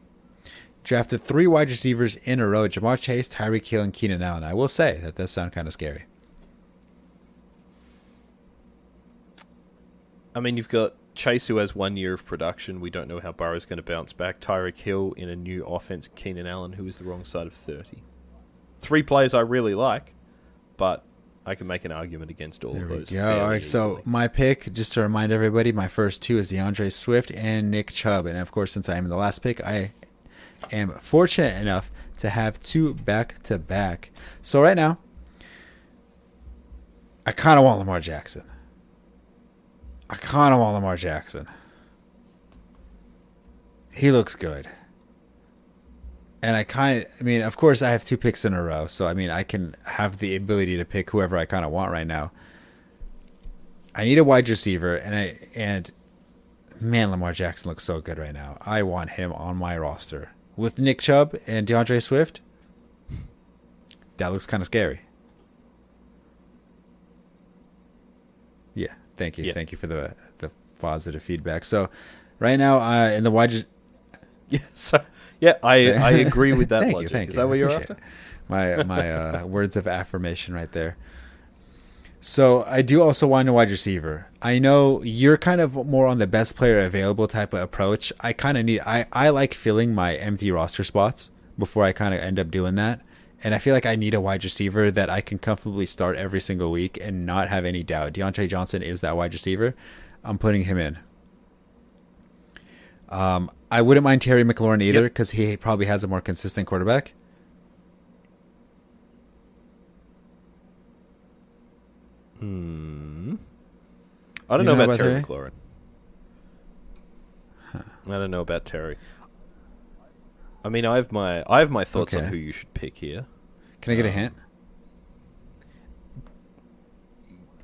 drafted 3 wide receivers in a row, Jamar Chase, Tyreek Hill, and Keenan Allen. I will say that does sound kind of scary.
I mean, you've got Chase, who has 1 year of production. We don't know how Burrow's going to bounce back. Tyreek Hill in a new offense. Keenan Allen, who is the wrong side of 30. 3 players I really like, but I can make an argument against all of those.
There we go. All right, so my pick, just to remind everybody, my first 2 is DeAndre Swift and Nick Chubb. And, of course, since I am the last pick, I am fortunate enough to have 2 back-to-back. So right now, I kind of want Lamar Jackson. He looks good. And of course, I have 2 picks in a row. So, I can have the ability to pick whoever I kind of want right now. I need a wide receiver, and man, Lamar Jackson looks so good right now. I want him on my roster. With Nick Chubb and DeAndre Swift, that looks kind of scary. Yeah, thank you. Yeah. Thank you for the positive feedback. So, right now, in the wide...
I agree with that logic.
Thank you.
Is that what you're after?
My words of affirmation right there. So I do also want a wide receiver. I know you're kind of more on the best player available type of approach. I like filling my empty roster spots before I kind of end up doing that. And I feel like I need a wide receiver that I can comfortably start every single week and not have any doubt. Deontay Johnson is that wide receiver. I'm putting him in. I wouldn't mind Terry McLaurin either because he probably has a more consistent quarterback.
I don't know about Terry McLaurin. Huh. I don't know about Terry. I mean, I have my thoughts on who you should pick here.
Can I get a hint?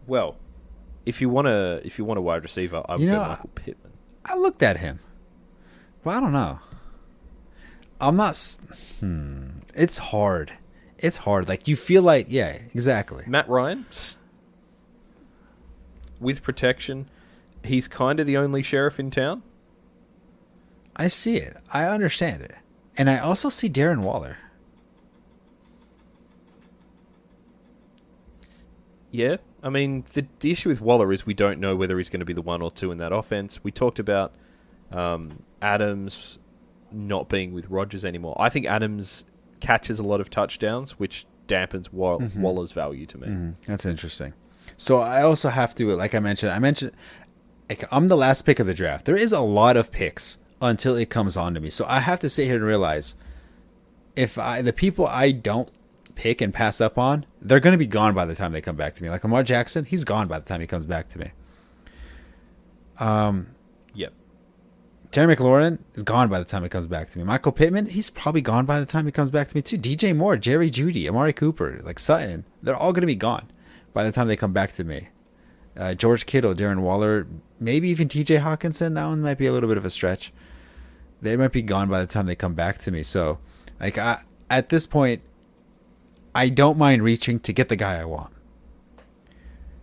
Well, if you want a wide receiver, I would go Michael Pittman.
I looked at him. Well, I don't know. I'm not... It's hard. It's hard. Like, you feel like... Yeah, exactly.
Matt Ryan, with protection, he's kind of the only sheriff in town.
I see it. I understand it. And I also see Darren Waller.
Yeah. I mean, the issue with Waller is we don't know whether he's going to be the 1 or 2 in that offense. We talked about... Adams not being with Rodgers anymore. I think Adams catches a lot of touchdowns, which dampens Waller's value to me. Mm-hmm.
That's interesting. So I also have to, like I mentioned, like, I'm the last pick of the draft. There is a lot of picks until it comes on to me. So I have to sit here and realize the people I don't pick and pass up on, they're going to be gone by the time they come back to me. Like Lamar Jackson, he's gone by the time he comes back to me.
Yep.
Terry McLaurin is gone by the time he comes back to me. Michael Pittman, he's probably gone by the time he comes back to me too. DJ Moore, Jerry Jeudy, Amari Cooper, like Sutton, they're all going to be gone by the time they come back to me. George Kittle, Darren Waller, maybe even TJ Hawkinson. That one might be a little bit of a stretch. They might be gone by the time they come back to me. So, like, at this point, I don't mind reaching to get the guy I want.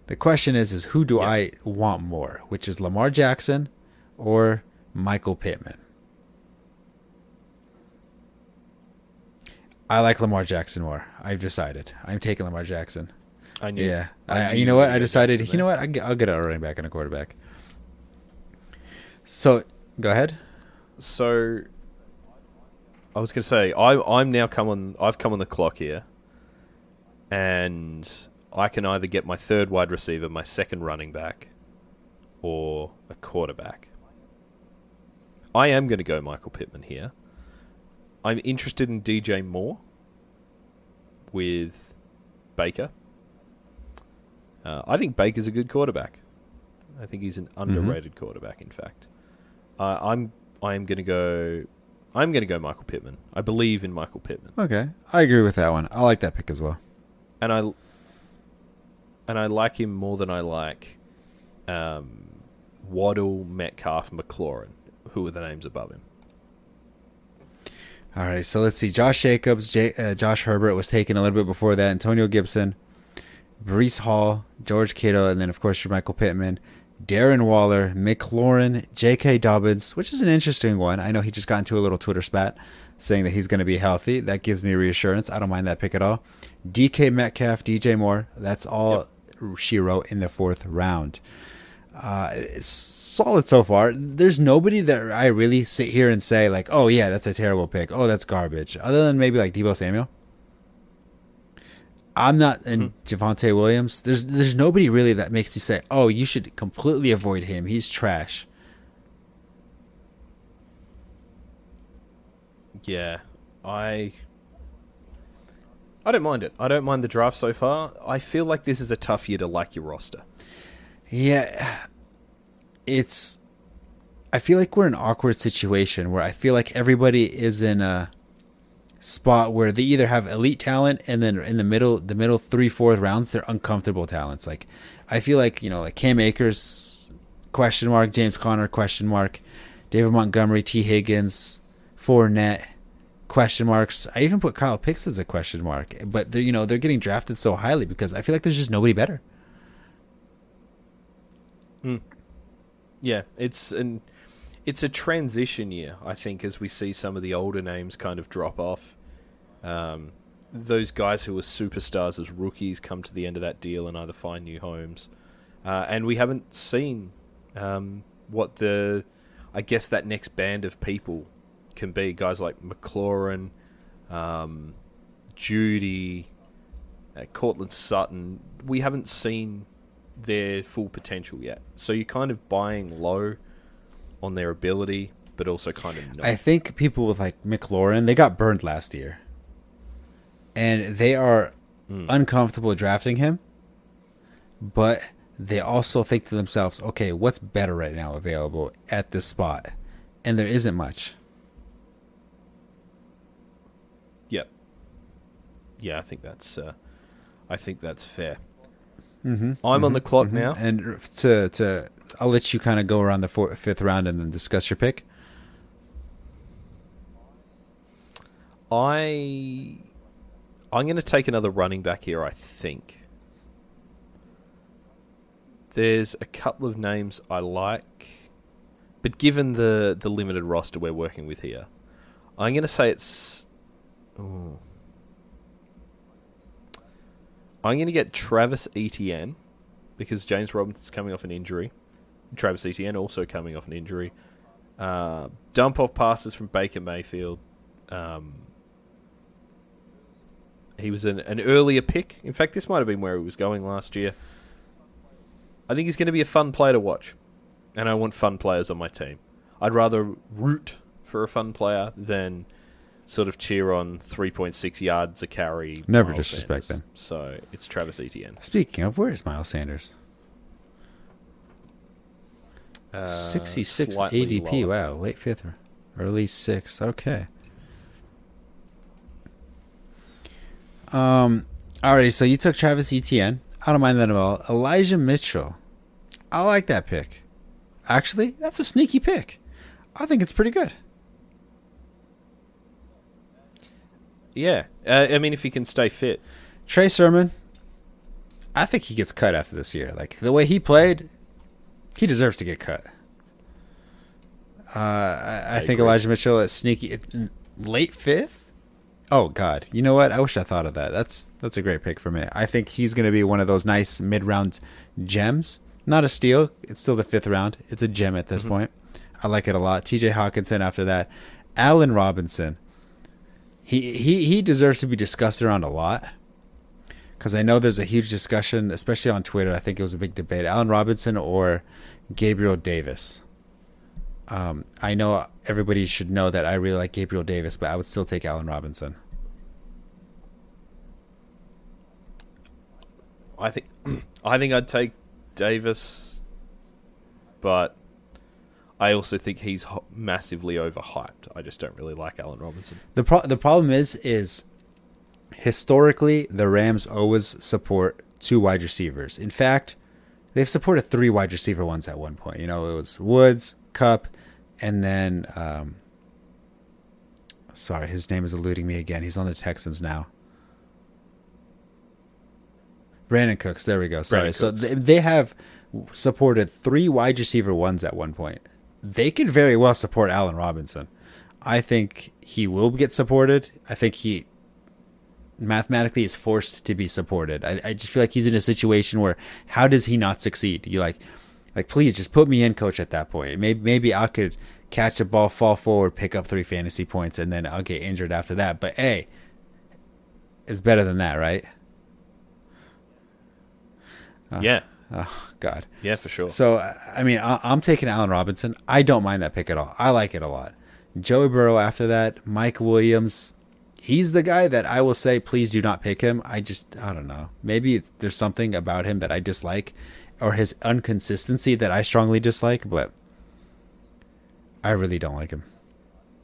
The question is who do I want more? Which is Lamar Jackson or Michael Pittman? I like Lamar Jackson more. I've decided. I'm taking Lamar Jackson.
I knew.
Yeah.
I knew
you know what? I
Jackson
decided, you know what? I'll get a running back and a quarterback. So, go ahead.
So, I was going to say, I've come on the clock here, and I can either get my third wide receiver, my second running back, or a quarterback. I am going to go Michael Pittman here. I'm interested in DJ Moore with Baker. I think Baker's a good quarterback. I think he's an underrated quarterback, in fact. I'm going to go Michael Pittman. I believe in Michael Pittman.
Okay. I agree with that one. I like that pick as well.
And I like him more than I like Waddle, Metcalf, McLaurin, who are the names above him.
All right, so let's see. Josh Jacobs, Josh Herbert was taken a little bit before that. Antonio Gibson, Breece Hall, George Kittle, and then, of course, your Michael Pittman, Darren Waller, McLaurin, J.K. Dobbins, which is an interesting one. I know he just got into a little Twitter spat saying that he's going to be healthy. That gives me reassurance. I don't mind that pick at all. DK Metcalf, DJ Moore. That's all she wrote in the fourth round. It's solid so far. There's nobody that I really sit here and say, like, oh, yeah, that's a terrible pick. Oh, that's garbage. Other than maybe, like, Deebo Samuel. I'm not in Javonte Williams. There's nobody really that makes you say, oh, you should completely avoid him. He's trash.
Yeah, I don't mind it. I don't mind the draft so far. I feel like this is a tough year to like your roster.
Yeah, I feel like we're in an awkward situation where I feel like everybody is in a spot where they either have elite talent and then in the middle 3/4 rounds, they're uncomfortable talents. Like, I feel like, like Cam Akers, question mark, James Conner, question mark, David Montgomery, T. Higgins, Fournette, question marks. I even put Kyle Pitts as a question mark, but they're getting drafted so highly because I feel like there's just nobody better.
Yeah, it's a transition year, I think, as we see some of the older names kind of drop off. Those guys who were superstars as rookies come to the end of that deal and either find new homes. And we haven't seen what I guess that next band of people can be. Guys like McLaurin, Judy, Cortland Sutton. We haven't seen their full potential yet. So you're kind of buying low on their ability, but also kind of not.
I think people with like McLaurin, they got burned last year. And they are uncomfortable drafting him. But they also think to themselves, okay, what's better right now available at this spot? And there isn't much.
Yep. Yeah, I think that's fair. I'm on the clock now.
And I'll let you kind of go around the fifth round and then discuss your pick.
I'm going to take another running back here, I think. There's a couple of names I like, but given the limited roster we're working with here, I'm going to say it's... Ooh. I'm going to get Travis Etienne because James Robinson's coming off an injury. Travis Etienne also coming off an injury. Dump off passes from Baker Mayfield. He was an earlier pick. In fact, this might have been where he was going last year. I think he's going to be a fun player to watch. And I want fun players on my team. I'd rather root for a fun player than sort of cheer on 3.6 yards a carry.
Never
Miles
disrespect
Sanders.
them.
So it's Travis Etienne.
Speaking of, where is Miles Sanders? 66
slightly
ADP.
lower.
Wow, late 5th, early 6th. Okay. Alrighty, so you took Travis Etienne. I don't mind that at all. Elijah Mitchell. I like that pick. Actually, that's a sneaky pick. I think it's pretty good.
Yeah. I mean, if he can stay fit.
Trey Sermon. I think he gets cut after this year. Like, the way he played, he deserves to get cut. I think
agree.
Elijah Mitchell is sneaky. Late 5th? Oh, God. You know what? I wish I thought of that. That's a great pick for me. I think he's going to be one of those nice mid-round gems. Not a steal. It's still the 5th round. It's a gem at this point. I like it a lot. TJ Hawkinson after that. Allen Robinson. He deserves to be discussed around a lot. Because I know there's a huge discussion, especially on Twitter. I think it was a big debate. Allen Robinson or Gabriel Davis. I know everybody should know that I really like Gabriel Davis, but I would still take Allen Robinson.
I think I'd take Davis, but I also think he's massively overhyped. I just don't really like Allen Robinson.
The problem is historically the Rams always support 2 wide receivers. In fact, they've supported 3 wide receiver ones at one point. You know, it was Woods, Kupp, and then sorry, his name is eluding me again. He's on the Texans now. Brandon Cooks. There we go. Sorry. So they have supported 3 wide receiver ones at one point. They could very well support Allen Robinson. I think he will get supported. I think he mathematically is forced to be supported. I just feel like he's in a situation where how does he not succeed? You like please just put me in, coach, at that point. Maybe I could catch a ball, fall forward, pick up 3 fantasy points, and then I'll get injured after that. But hey, it's better than that, right?
Yeah.
Oh, God.
Yeah, for sure.
So, I mean, I'm taking Allen Robinson. I don't mind that pick at all. I like it a lot. Joey Burrow after that. Mike Williams. He's the guy that I will say, please do not pick him. I don't know. Maybe there's something about him that I dislike, or his inconsistency that I strongly dislike, but I really don't like him.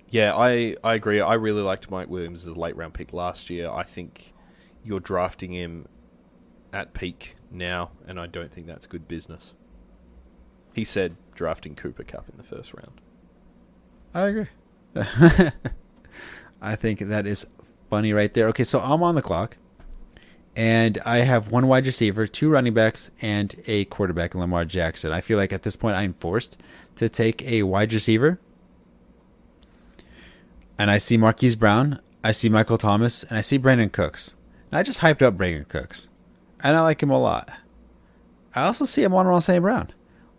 Yeah, I agree. I really liked Mike Williams as a late round pick last year. I think you're drafting him at peak now, and I don't think that's good business. He said drafting Cooper Kupp in the first round.
I agree. I think that is funny right there. Okay, so I'm on the clock, and I have 1 wide receiver, 2 running backs, and a quarterback in Lamar Jackson. I feel like at this point I'm forced to take a wide receiver. And I see Marquise Brown, I see Michael Thomas, and I see Brandon Cooks. And I just hyped up Brandon Cooks. And I like him a lot. I also see Amon-Ra St. Brown.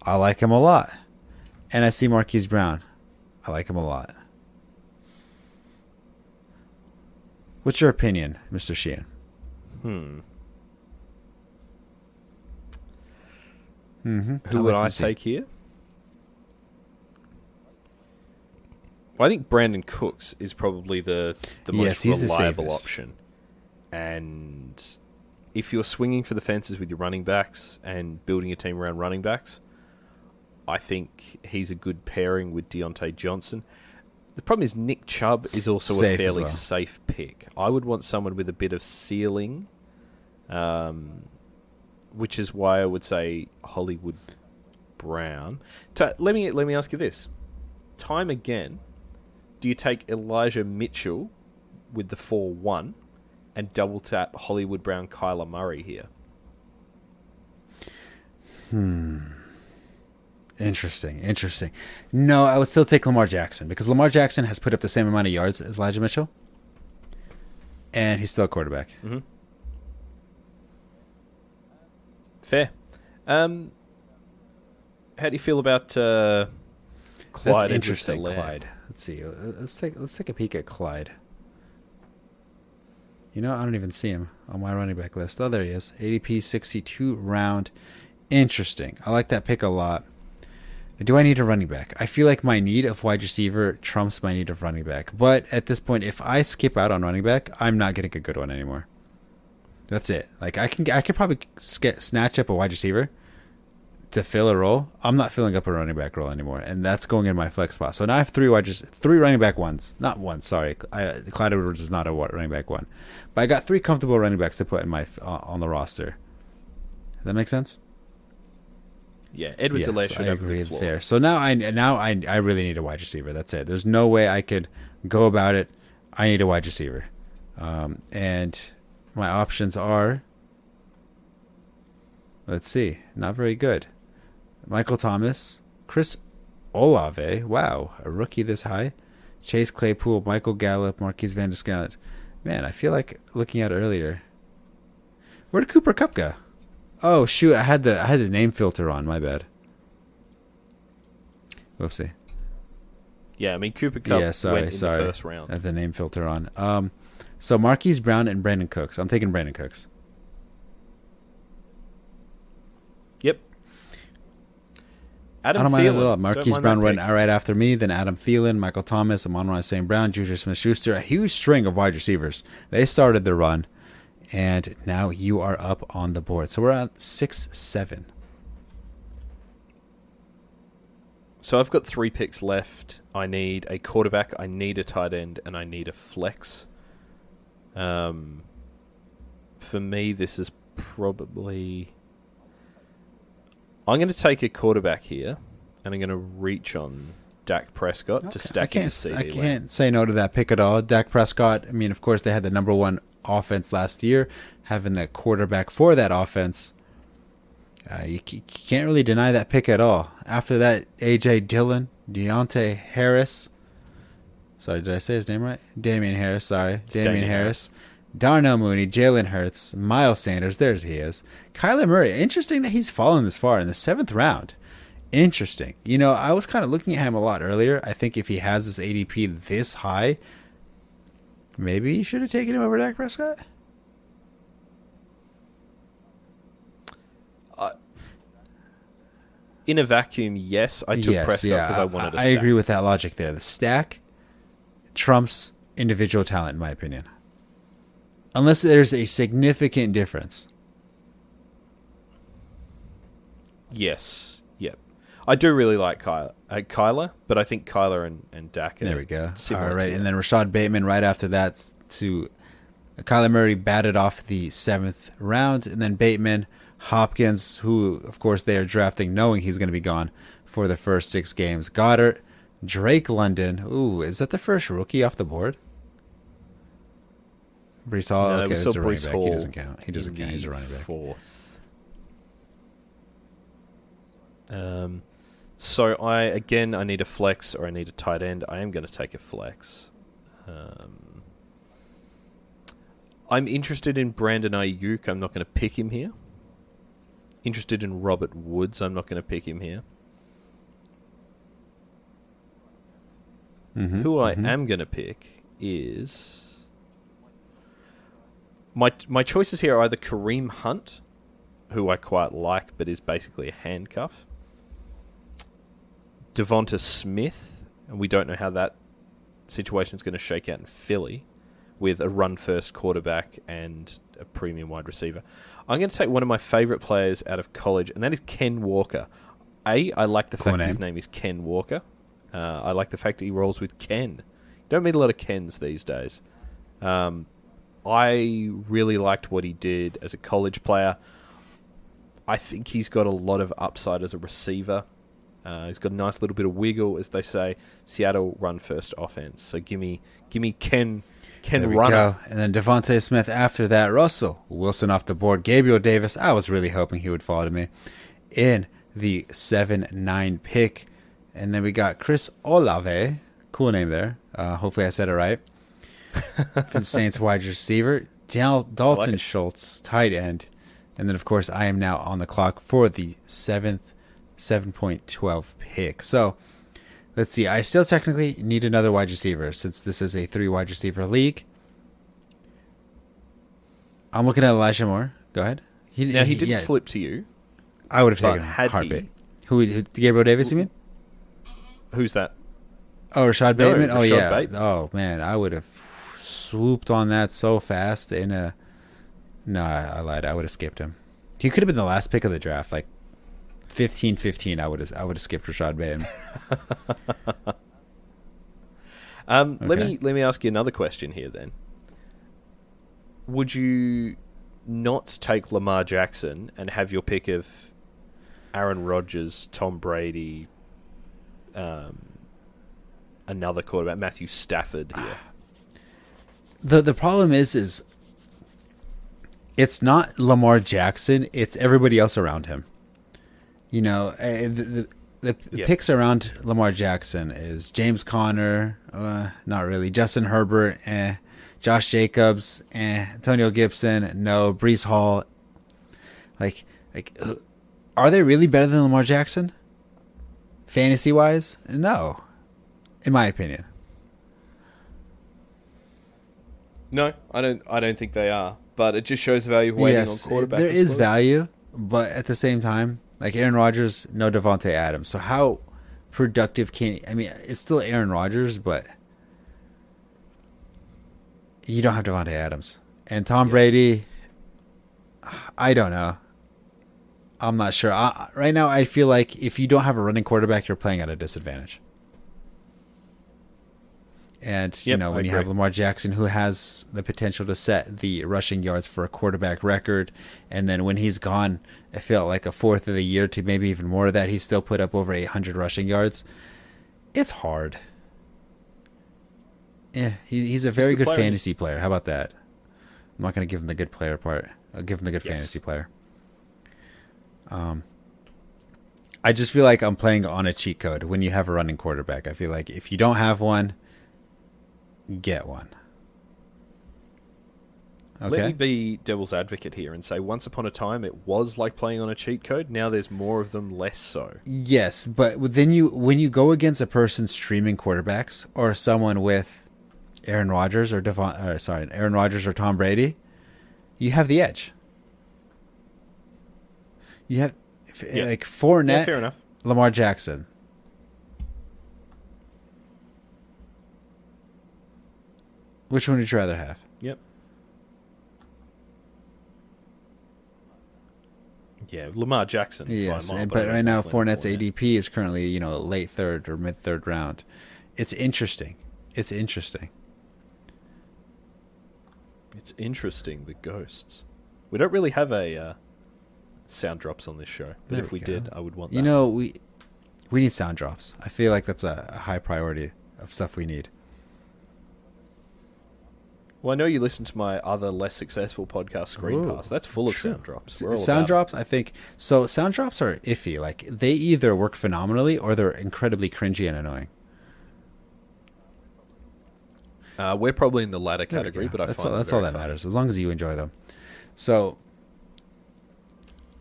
I like him a lot. And I see Marquise Brown. I like him a lot. What's your opinion, Mr. Sheahan?
Who would I take here? Well, I think Brandon Cooks is probably the most reliable option. And if you're swinging for the fences with your running backs and building a team around running backs, I think he's a good pairing with Deontay Johnson. The problem is Nick Chubb is also a fairly safe pick. I would want someone with a bit of ceiling, which is why I would say Hollywood Brown. Let me ask you this. Time again, do you take Elijah Mitchell with the 4-1 and double tap Hollywood Brown, Kyler Murray here?
Interesting. No, I would still take Lamar Jackson because Lamar Jackson has put up the same amount of yards as Elijah Mitchell, and he's still a quarterback.
Mm-hmm. Fair. How do you feel about Clyde?
That's interesting, Clyde. Let's see. Let's take a peek at Clyde. You know, I don't even see him on my running back list. Oh, there he is. ADP 62 round. Interesting. I like that pick a lot. Do I need a running back? I feel like my need of wide receiver trumps my need of running back. But at this point, if I skip out on running back, I'm not getting a good one anymore. That's it. Like I could probably snatch up a wide receiver to fill a role. I'm not filling up a running back role anymore, and that's going in my flex spot. So now I have three running back ones. Not one, sorry. Clyde Edwards is not a running back one, but I got three comfortable running backs to put in my on the roster. Does that make sense?
Yeah, Edwards
Yes,
should
I
have a
agree
good floor.
there. So now I really need a wide receiver. That's it. There's no way I could go about it. I need a wide receiver, and my options are. Let's see, not very good. Michael Thomas, Chris Olave, wow, a rookie this high. Chase Claypool, Michael Gallup, Marquise Van der Scott. Man, I feel like looking at it earlier. Where did Cooper Kupp go? Oh shoot, I had the name filter on. My bad. Whoopsie.
Yeah, I mean Cooper Kupp went in the first round.
I had the name filter on. So Marquise Brown and Brandon Cooks. I'm taking Brandon Cooks.
Yep.
I don't mind it at all. Marquise Brown went right after me, then Adam Thielen, Michael Thomas, Amon-Ra St. Brown, Juju Smith-Schuster, a huge string of wide receivers. They started the run, and now you are up on the board. So we're at 6-7.
So I've got 3 picks left. I need a quarterback, I need a tight end, and I need a flex. For me, this is probably... I'm going to take a quarterback here, and I'm going to reach on Dak Prescott to stack in CD.
I can't say no to that pick at all. Dak Prescott, I mean, of course, they had the number one offense last year. Having the quarterback for that offense, you can't really deny that pick at all. After that, A.J. Dillon, Deontay Harris. Sorry, did I say his name right? Damian Harris, sorry. Damian Harris. Darnell Mooney, Jalen Hurts, Miles Sanders, there's he is. Kyler Murray, interesting that he's fallen this far in the 7th round. Interesting. You know, I was kind of looking at him a lot earlier. I think if he has this ADP this high, maybe you should have taken him over Dak Prescott.
In a vacuum, yes. I took Prescott because I wanted to stack.
I agree with that logic there. The stack trumps individual talent, in my opinion. Unless there's a significant difference.
Yes. Yep. I do really like Kyler, but I think Kyler and Dak are
there we go.
Similar
all right, and then Rashad Bateman right after that to Kyler Murray batted off the 7th round, and then Bateman, Hopkins, who of course they are drafting knowing he's going to be gone for the first 6 games. Goddard, Drake London. Ooh, is that the first rookie off the board? Brees Hall,
no,
okay,
it's
a running
Brees
back.
Hall
He doesn't count. He doesn't count. He's a running back.
4th. So I need a flex or I need a tight end. I am going to take a flex. I'm interested in Brandon Ayuk. I'm not going to pick him here. Interested in Robert Woods. I'm not going to pick him here. Who I am going to pick is... My choices here are either Kareem Hunt, who I quite like, but is basically a handcuff. Devonta Smith, and we don't know how that situation is going to shake out in Philly, with a run-first quarterback and a premium wide receiver. I'm going to take one of my favourite players out of college, and that is Ken Walker. I like the fact his name is Ken Walker. I like the fact that he rolls with Ken. You don't meet a lot of Kens these days. I really liked what he did as a college player. I think he's got a lot of upside as a receiver. He's got a nice little bit of wiggle, as they say. Seattle run first offense. So give me Ken
there we
Runner.
Go. And then Devontae Smith after that. Russell Wilson off the board. Gabriel Davis. I was really hoping he would fall to me in the 7-9 pick. And then we got Chris Olave. Cool name there. Hopefully I said it right. For the Saints wide receiver. Dalton Schultz, tight end. And then, of course, I am now on the clock for the 7.12 pick. So, let's see. I still technically need another wide receiver since this is a 3 wide receiver league. I'm looking at Elijah Moore. Go ahead.
He didn't slip to you.
I would have taken him. Heartbeat. Who, Gabriel Davis, you mean?
Who's that?
Oh, Rashad Bateman.
No,
Oh
Rashad
yeah.
Bateman.
Oh man, I would have swooped on that so fast in a. No, I lied. I would have skipped him. He could have been the last pick of the draft, like 15-15. I would have skipped Rashad Bateman.
Let me ask you another question here then. Would you not take Lamar Jackson and have your pick of Aaron Rodgers, Tom Brady, another quarterback, Matthew Stafford here?
The problem is it's not Lamar Jackson, it's everybody else around him. You know, the picks around Lamar Jackson is James Conner, not really, Justin Herbert, Josh Jacobs, Antonio Gibson, no, Breece Hall. Like, are they really better than Lamar Jackson? Fantasy wise? No, in my opinion.
No, I don't think they are. But it just shows the value of waiting on quarterback.
There is value, but at the same time, like Aaron Rodgers, no Devontae Adams. So how productive can he? I mean, it's still Aaron Rodgers, but you don't have Devontae Adams. And Tom Brady, I don't know. I'm not sure. Right now, I feel like if you don't have a running quarterback, you're playing at a disadvantage. And, you know, when you have Lamar Jackson, who has the potential to set the rushing yards for a quarterback record, and then when he's gone, it felt like a fourth of the year to maybe even more of that, he still put up over 800 rushing yards. It's hard. Yeah, he's a very good fantasy player. How about that? I'm not going to give him the good player part. I'll give him the good fantasy player. I just feel like I'm playing on a cheat code when you have a running quarterback. I feel like if you don't have one, get one. Okay.
Let me be devil's advocate here and say once upon a time it was like playing on a cheat code. Now there's more of them, less so.
Yes, but then when you go against a person streaming quarterbacks or someone with Aaron Rodgers or Aaron Rodgers or Tom Brady, you have the edge. You have like Fournette,
fair enough.
Lamar Jackson. Which one would you rather have?
Yep. Yeah, Lamar Jackson.
Yes, but right now Fournette's ADP is currently, late third or mid third round. It's interesting. It's interesting,
the ghosts. We don't really have a sound drops on this show, but if we did, I would want that.
We need sound drops. I feel like that's a high priority of stuff we need.
Well, I know you listen to my other less successful podcast, Screen Pass. That's full of sound drops.
Sound drops, I think. So sound drops are iffy. Like, they either work phenomenally or they're incredibly cringy and annoying.
We're probably in the latter category, but
that's all that matters, as long as you enjoy them. So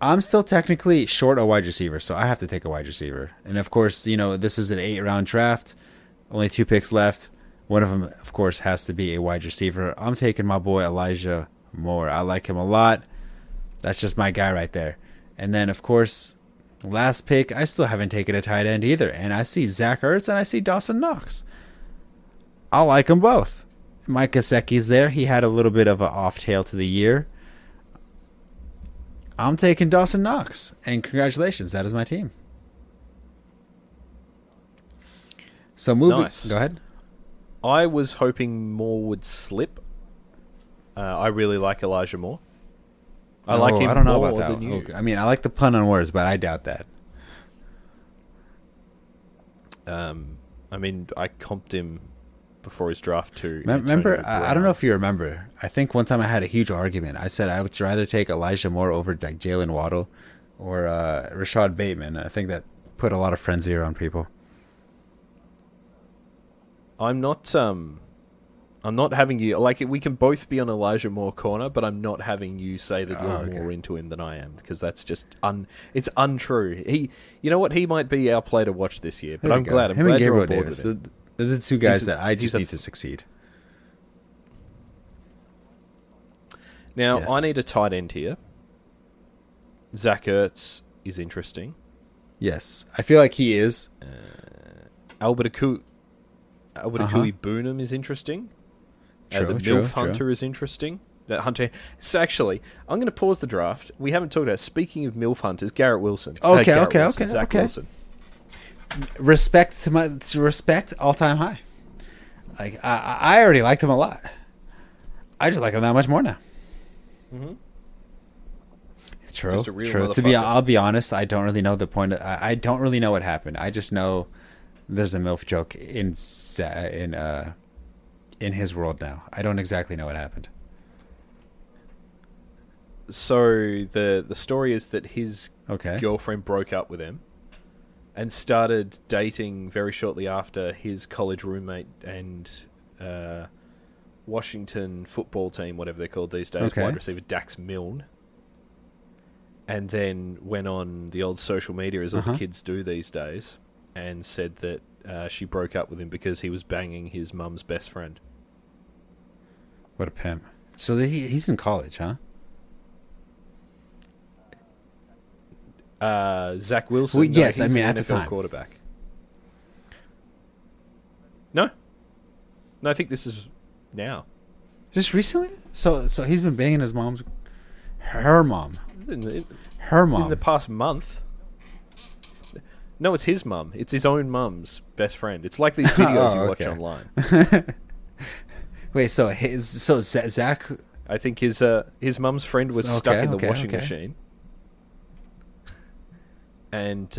I'm still technically short a wide receiver, so I have to take a wide receiver. And of course, this is an 8-round draft, only 2 picks left. One of them, of course, has to be a wide receiver. I'm taking my boy Elijah Moore. I like him a lot. That's just my guy right there. And then, of course, last pick, I still haven't taken a tight end either. And I see Zach Ertz and I see Dawson Knox. I like them both. Mike Gesicki's there. He had a little bit of an off tail to the year. I'm taking Dawson Knox. And congratulations, that is my team. So moving.
Nice.
Go ahead.
I was hoping Moore would slip. I really like Elijah Moore. I like him.
I don't know
more
about that.
Than you.
Okay. I mean, I like the pun on words, but I doubt that.
I mean, I comped him before his draft too.
Remember, I don't know if you remember. I think one time I had a huge argument. I said I would rather take Elijah Moore over like Jalen Waddle or Rashad Bateman. I think that put a lot of frenzy around people.
I'm not having you like we can both be on Elijah Moore corner, but I'm not having you say that you're more into him than I am, because that's just it's untrue. You know what, he might be our player to watch this year, but I'm glad
and
you're on board
Davis.
with it.
Those are the two guys that I just need to succeed.
Now,
Yes.
I need a tight end here. Zach Ertz is interesting.
Yes, I feel like he is.
Albert Akui Boonham is interesting. The
True,
MILF Hunter is interesting. That Hunter. So actually, I'm going to pause the draft. We haven't talked about. Speaking of MILF Hunters, Garrett Wilson. Zach Wilson.
Respect all time high. Like I already liked him a lot. I just like him that much more now.
Mm-hmm.
True. I'll be honest. I don't really know the point. I don't really know what happened. I just know there's a MILF joke in his world now. I don't exactly know what happened.
So the story is that his girlfriend broke up with him and started dating very shortly after his college roommate and Washington football team, whatever they're called these days, wide receiver Dax Milne. And then went on the old social media, as all the kids do these days, and said that she broke up with him because he was banging his mum's best friend.
What a pimp. So he's in college, huh?
Zach Wilson.
Well, yes,
he's
at
an
the
NFL
time.
Quarterback. No, I think this is now.
Just recently? So he's been banging her mom. Her mom.
In the past month. No, it's his mum. It's his own mum's best friend. It's like these videos you watch online.
Wait, so Zach?
I think his mum's friend was stuck in the washing machine. And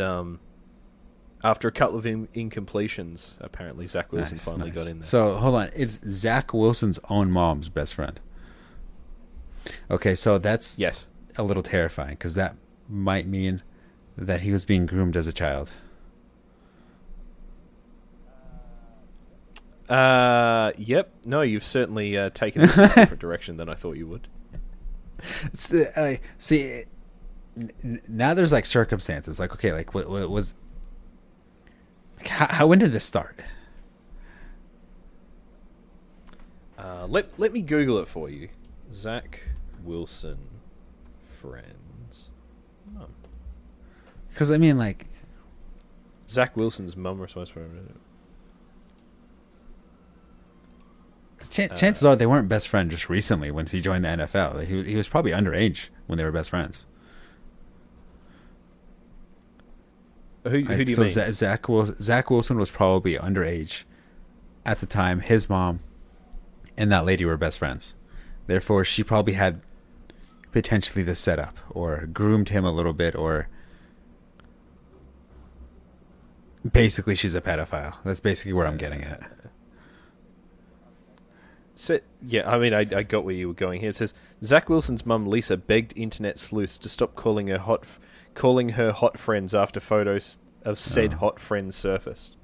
after a couple of incompletions, apparently Zach Wilson finally got in there.
So hold on, it's Zach Wilson's own mom's best friend. Okay, so that's a little terrifying because that might mean that he was being groomed as a child.
Yep. No, you've certainly taken it in a different direction than I thought you would.
Now there's like circumstances. Like, okay, like what was? Like, how when did this start?
Let me Google it for you. Zach Wilson friends.
Because I mean, like,
Zach Wilson's mum responsible.
Chances are they weren't best friends just recently when he joined the NFL. Like, he was probably underage when they were best friends.
Who do you mean?
Zach Wilson was probably underage at the time. His mom and that lady were best friends. Therefore, she probably had potentially the setup or groomed him a little bit, or basically she's a pedophile. That's basically where I'm getting at.
So, yeah, I mean, I got where you were going here. It says Zach Wilson's mum Lisa begged internet sleuths to stop calling her hot friends after photos of said hot friends surfaced.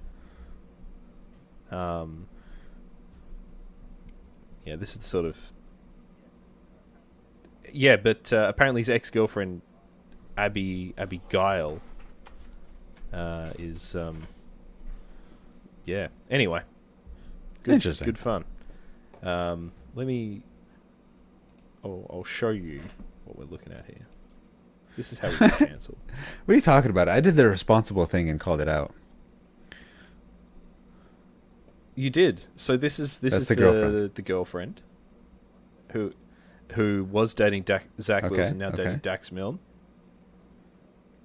Yeah, this is sort of. Yeah, but apparently his ex-girlfriend Abigail is yeah. Anyway,
Interesting.
Good fun. Let me. I'll show you what we're looking at here. This is how we get cancelled.
What are you talking about? I did the responsible thing and called it out.
You did. So this is the girlfriend who was dating Zach Wilson, now dating Dax Milne.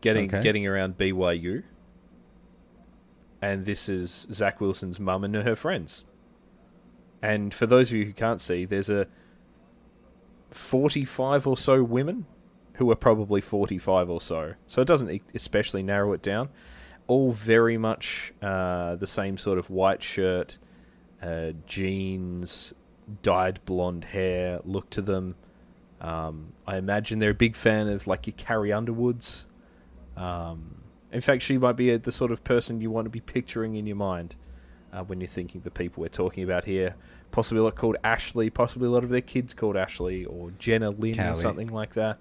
Getting around BYU. And this is Zach Wilson's mum and her friends. And for those of you who can't see, there's a 45 or so women who are probably 45 or so. So it doesn't especially narrow it down. All very much the same sort of white shirt, jeans, dyed blonde hair look to them. I imagine they're a big fan of like your Carrie Underwoods. In fact, she might be the sort of person you want to be picturing in your mind when you're thinking the people we're talking about here. Possibly a lot called Ashley, possibly a lot of their kids called Ashley, or Jenna Lynn or something like that.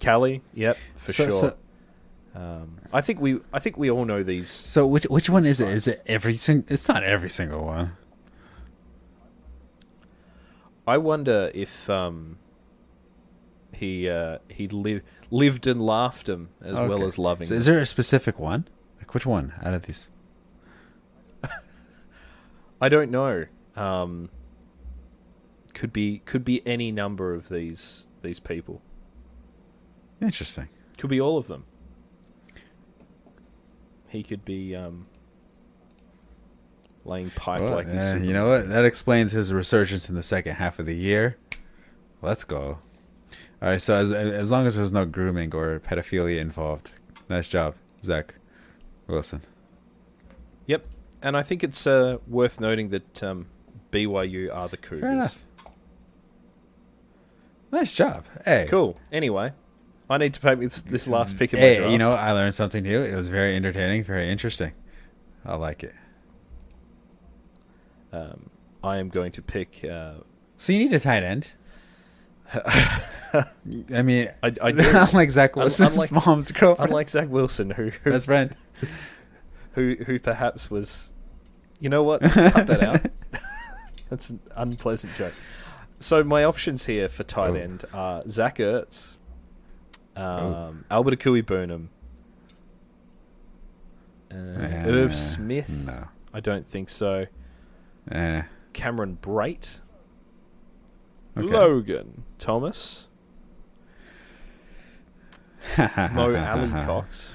Callie, yep, for sure.
So,
I think we all know these.
So which one is it? Is it every single? It's not every single one.
I wonder if he lived and laughed him as well as loving.
So is there a specific one? Like, which one out of these?
I don't know. Could be any number of these people.
Interesting.
Could be all of them. He could be laying pipe like this.
You know what? That explains his resurgence in the second half of the year. Let's go. All right, so as long as there's no grooming or pedophilia involved, nice job, Zach Wilson.
Yep, and I think it's worth noting that BYU are the Cougars.
Fair enough. Nice job. Hey.
Cool. Anyway, I need to make this last pick in my
Hey,
draft.
you know, I learned something new. It was very entertaining, very interesting. I like it.
I am going to pick...
So you need a tight end. I mean,
I do.
unlike Zach Wilson's mom's girlfriend.
Unlike Zach Wilson, who
best friend.
who perhaps was... You know what? Cut that out. That's an unpleasant joke. So my options here for tight end are Zach Ertz, Albert Akui Burnham, Irv Smith.
No.
I don't think so. Cameron Brate.
Okay.
Logan Thomas. Mo Alley Cox.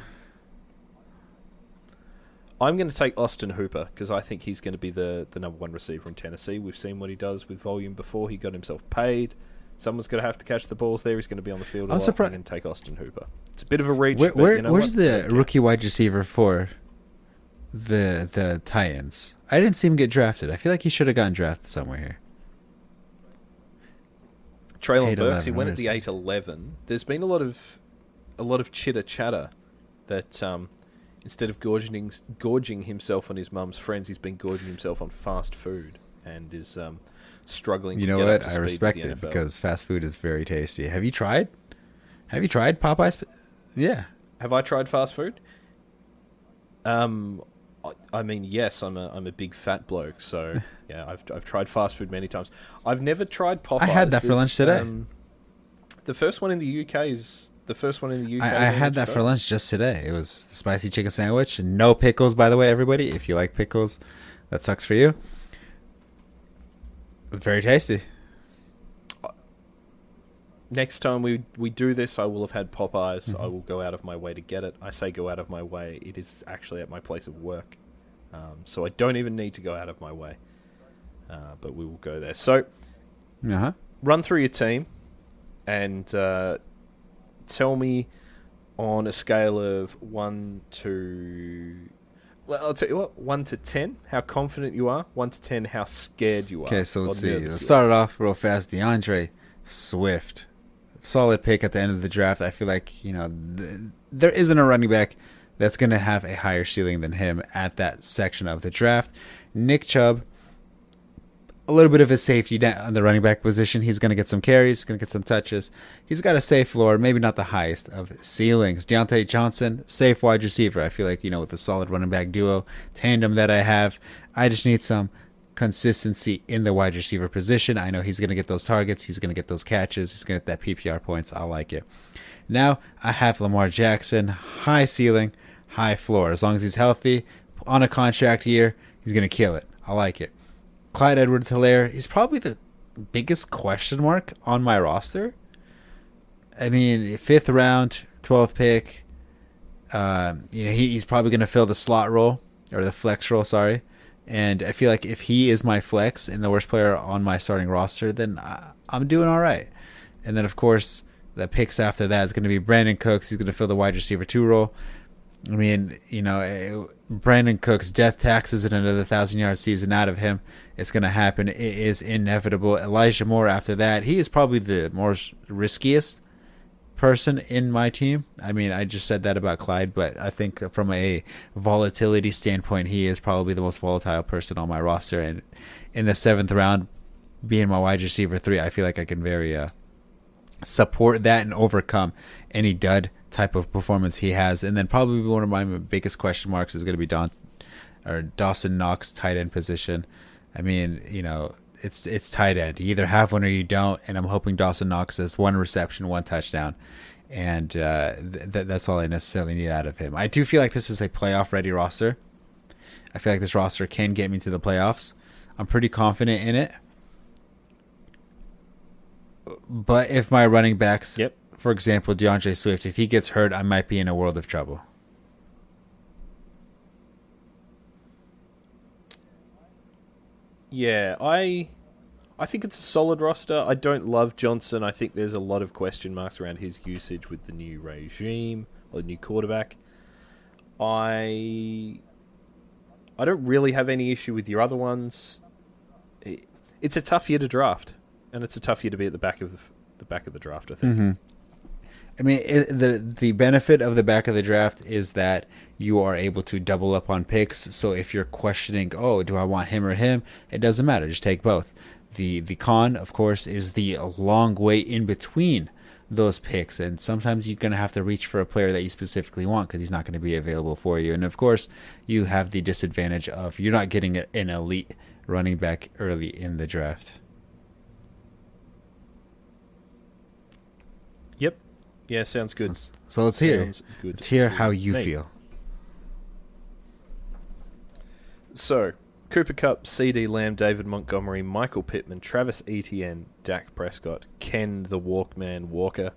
I'm going to take Austin Hooper because I think he's going to be the number one receiver in Tennessee. We've seen what he does with volume before. He got himself paid. Someone's going to have to catch the balls there. He's going to be on the field a lot. I'm going to take Austin Hooper. It's a bit of a reach.
Where's the rookie wide receiver for the Titans? I didn't see him get drafted. I feel like he should have gotten drafted somewhere here.
Treylon Burks, he went at the 8-11. There's been a lot of chitter-chatter that instead of gorging himself on his mum's friends, he's been gorging himself on fast food and is struggling to get up to speed with the NFL.
I respect it because fast food is very tasty. Have you tried Popeyes? Yeah.
Have I tried fast food? I mean, yes, I'm a big fat bloke, so yeah, I've tried fast food many times. I've never tried Popeyes.
I had that for lunch today.
The first one in the UK is the first one in the UK.
I had that for lunch just today. It was the spicy chicken sandwich and no pickles, by the way, everybody. If you like pickles, that sucks for you. Very tasty.
Next time we do this, I will have had Popeyes. Mm-hmm. I will go out of my way to get it. I say go out of my way. It is actually at my place of work. So I don't even need to go out of my way. But we will go there. So, run through your team and tell me on a scale of 1 to... Well, I'll tell you what, 1 to 10, how confident you are. 1 to 10, how scared you are.
Okay, so let's see. Let's start it off real fast. DeAndre Swift. Solid pick at the end of the draft. I feel like, there isn't a running back that's going to have a higher ceiling than him at that section of the draft. Nick Chubb, a little bit of a safety on the running back position. He's going to get some carries, going to get some touches. He's got a safe floor, maybe not the highest of ceilings. Deontay Johnson, safe wide receiver. I feel like, with the solid running back duo tandem that I have, I just need some consistency in the wide receiver position. I know he's going to get those targets. He's going to get those catches. He's going to get that PPR points. I like it. Now I have Lamar Jackson, high ceiling, high floor. As long as he's healthy, on a contract year, he's going to kill it. I like it. Clyde Edwards-Helaire, he's probably the biggest question mark on my roster. I mean, 5th round, 12th pick. He's probably going to fill the slot role, or the flex role, sorry. And I feel like if he is my flex and the worst player on my starting roster, then I'm doing all right. And then, of course, the picks after that is going to be Brandon Cooks. He's going to fill the wide receiver 2 role. I mean, Brandon Cooks, death taxes and another 1,000-yard season out of him. It's going to happen. It is inevitable. Elijah Moore after that. He is probably the most riskiest person in my team. I mean, I just said that about Clyde, but I think from a volatility standpoint, he is probably the most volatile person on my roster. And in the 7th round, being my wide receiver 3, I feel like I can very support that and overcome any dud type of performance he has. And then probably one of my biggest question marks is going to be Dawson Knox tight end position. I mean, it's tight end. You either have one or you don't, and I'm hoping Dawson Knox has 1 reception, 1 touchdown, And that's all I necessarily need out of him. I do feel like this is a playoff-ready roster. I feel like this roster can get me to the playoffs. I'm pretty confident in it. But if my running backs, for example, DeAndre Swift, if he gets hurt, I might be in a world of trouble.
Yeah, I think it's a solid roster. I don't love Johnson. I think there's a lot of question marks around his usage with the new regime or the new quarterback. I don't really have any issue with your other ones. It's a tough year to draft, and it's a tough year to be at the back of the draft, I think.
Mm-hmm. I mean, the benefit of the back of the draft is that you are able to double up on picks. So if you're questioning, oh, do I want him or him? It doesn't matter. Just take both. The con, of course, is the long wait in between those picks. And sometimes you're going to have to reach for a player that you specifically want because he's not going to be available for you. And, of course, you have the disadvantage of you're not getting an elite running back early in the draft.
Yep. Yeah, sounds good.
So let's hear how you feel.
So, Cooper Kupp, CD Lamb, David Montgomery, Michael Pittman, Travis Etienne, Dak Prescott, Ken the Walkman Walker,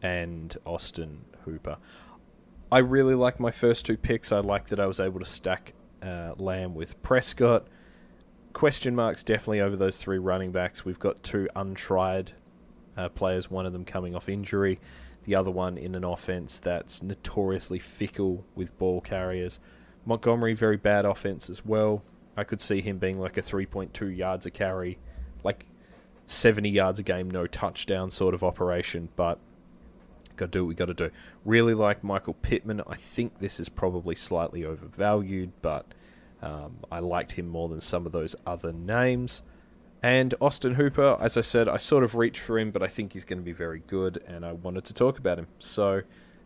and Austin Hooper. I really like my first two picks. I like that I was able to stack Lamb with Prescott. Question marks definitely over those three running backs. We've got two untried players, one of them coming off injury, the other one in an offense that's notoriously fickle with ball carriers. Montgomery, very bad offense as well. I could see him being like a 3.2 yards a carry, like 70 yards a game, no touchdown sort of operation, but got to do what we got to do. Really like Michael Pittman. I think this is probably slightly overvalued, but I liked him more than some of those other names. And Austin Hooper, as I said, I sort of reached for him, but I think he's going to be very good, and I wanted to talk about him. So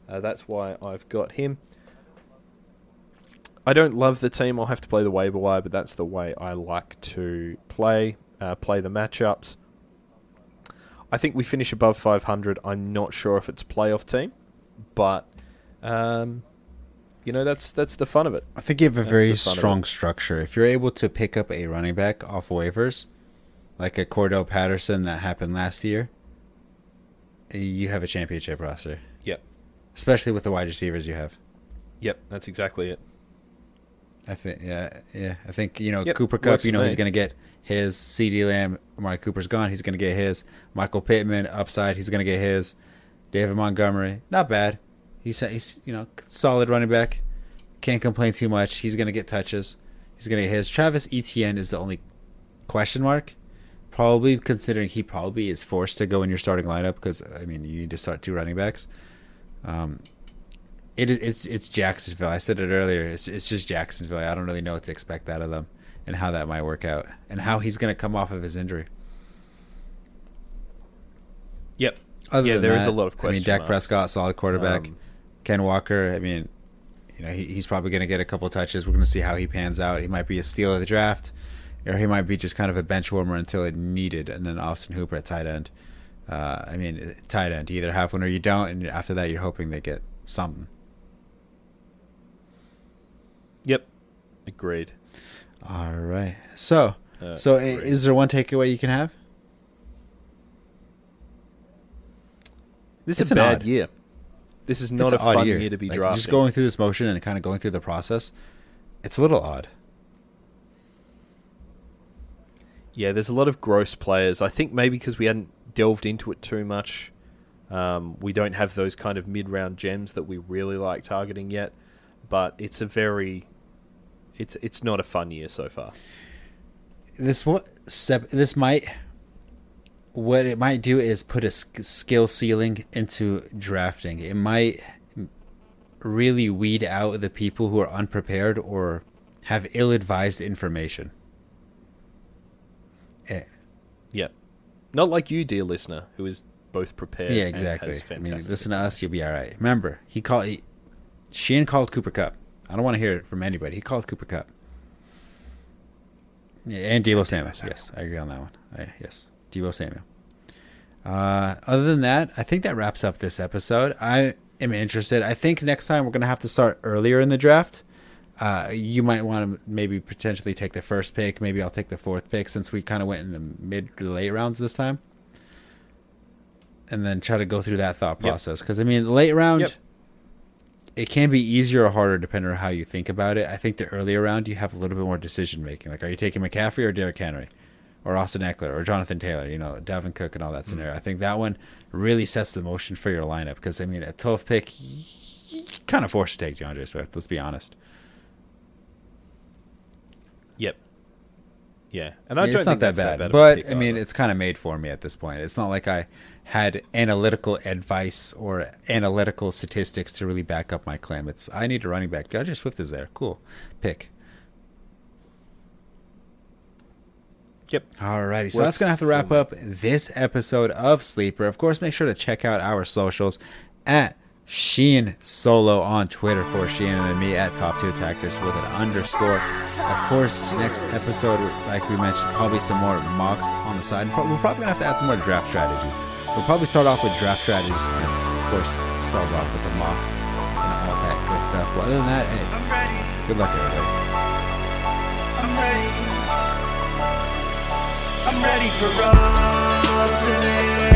that's why I've got him. I don't love the team. I'll have to play the waiver wire, but that's the way I like to play the matchups. I think we finish above 500. I'm not sure if it's a playoff team, but that's the fun of it.
I think you have a very strong structure. If you're able to pick up a running back off waivers, like a Cordell Patterson that happened last year, you have a championship roster.
Yep.
Especially with the wide receivers you have.
Yep, that's exactly it.
I think, I think, Cooper Kupp, he's going to get his. CD Lamb, Amari Cooper's gone. He's going to get his. Michael Pittman, upside, he's going to get his. David Montgomery, not bad. He's solid running back. Can't complain too much. He's going to get touches. He's going to get his. Travis Etienne is the only question mark. Probably considering he probably is forced to go in your starting lineup because, you need to start two running backs. It's Jacksonville. I said it earlier. It's just Jacksonville. I don't really know what to expect out of them and how that might work out and how he's going to come off of his injury.
Yep. There is a lot of questions.
Dak Prescott, solid quarterback. Ken Walker, he's probably going to get a couple touches. We're going to see how he pans out. He might be a steal of the draft, or he might be just kind of a bench warmer until it needed. And then Austin Hooper at tight end. Tight end. You either have one or you don't, and after that you're hoping they get something.
Yep. Agreed.
All right. So is there one takeaway you can have?
This is a bad year. This is not a fun year to be drafting.
Just going through this motion and kind of going through the process, it's a little odd.
Yeah, there's a lot of gross players. I think maybe because we hadn't delved into it too much, we don't have those kind of mid-round gems that we really like targeting yet. But it's not a fun year so far.
What it might do is put a skill ceiling into drafting. It might really weed out the people who are unprepared or have ill-advised information.
Yeah. Not like you, dear listener, who is both prepared.
Yeah, exactly. Listen to us, you'll be all right. Remember, Sheahan called Cooper Kupp. I don't want to hear it from anybody. He called Cooper Kupp. Yeah, and Deebo Samuel. Yes, I agree on that one. Yes, Deebo Samuel. Other than that, I think that wraps up this episode. I am interested. I think next time we're going to have to start earlier in the draft. You might want to maybe potentially take the first pick. Maybe I'll take the fourth pick since we kind of went in the mid to late rounds this time. And then try to go through that thought process. Because, I mean, the late round, it can be easier or harder depending on how you think about it. I think the earlier round, you have a little bit more decision making. Like, are you taking McCaffrey or Derrick Henry? Or Austin Eckler or Jonathan Taylor, Dalvin Cook and all that scenario. I think that one really sets the motion for your lineup. Because, I mean, at 12th pick, you're kind of forced to take DeAndre Swift. Let's be honest.
Yep. Yeah, and I don't
it's
think
not that
that's
bad,
of a
but
pick
I mean,
either.
it's kind of made for me at this point. It's not like I had analytical advice or analytical statistics to really back up my claim. It's I need a running back. DeAndre Swift is there. Cool, pick.
Yep.
Alrighty, so that's gonna have to wrap up this episode of Sleeper. Of course, make sure to check out our socials at Sheahan Solo on Twitter for Sheahan and me at Top 2 Tactics with an underscore. Of course, next episode, like we mentioned, probably some more mocks on the side. We're probably going to have to add some more draft strategies. We'll probably start off with draft strategies and, of course, start off with the mock and all that good stuff. But other than that, hey,
I'm ready.
good luck, everybody.
I'm ready. I'm ready for all today.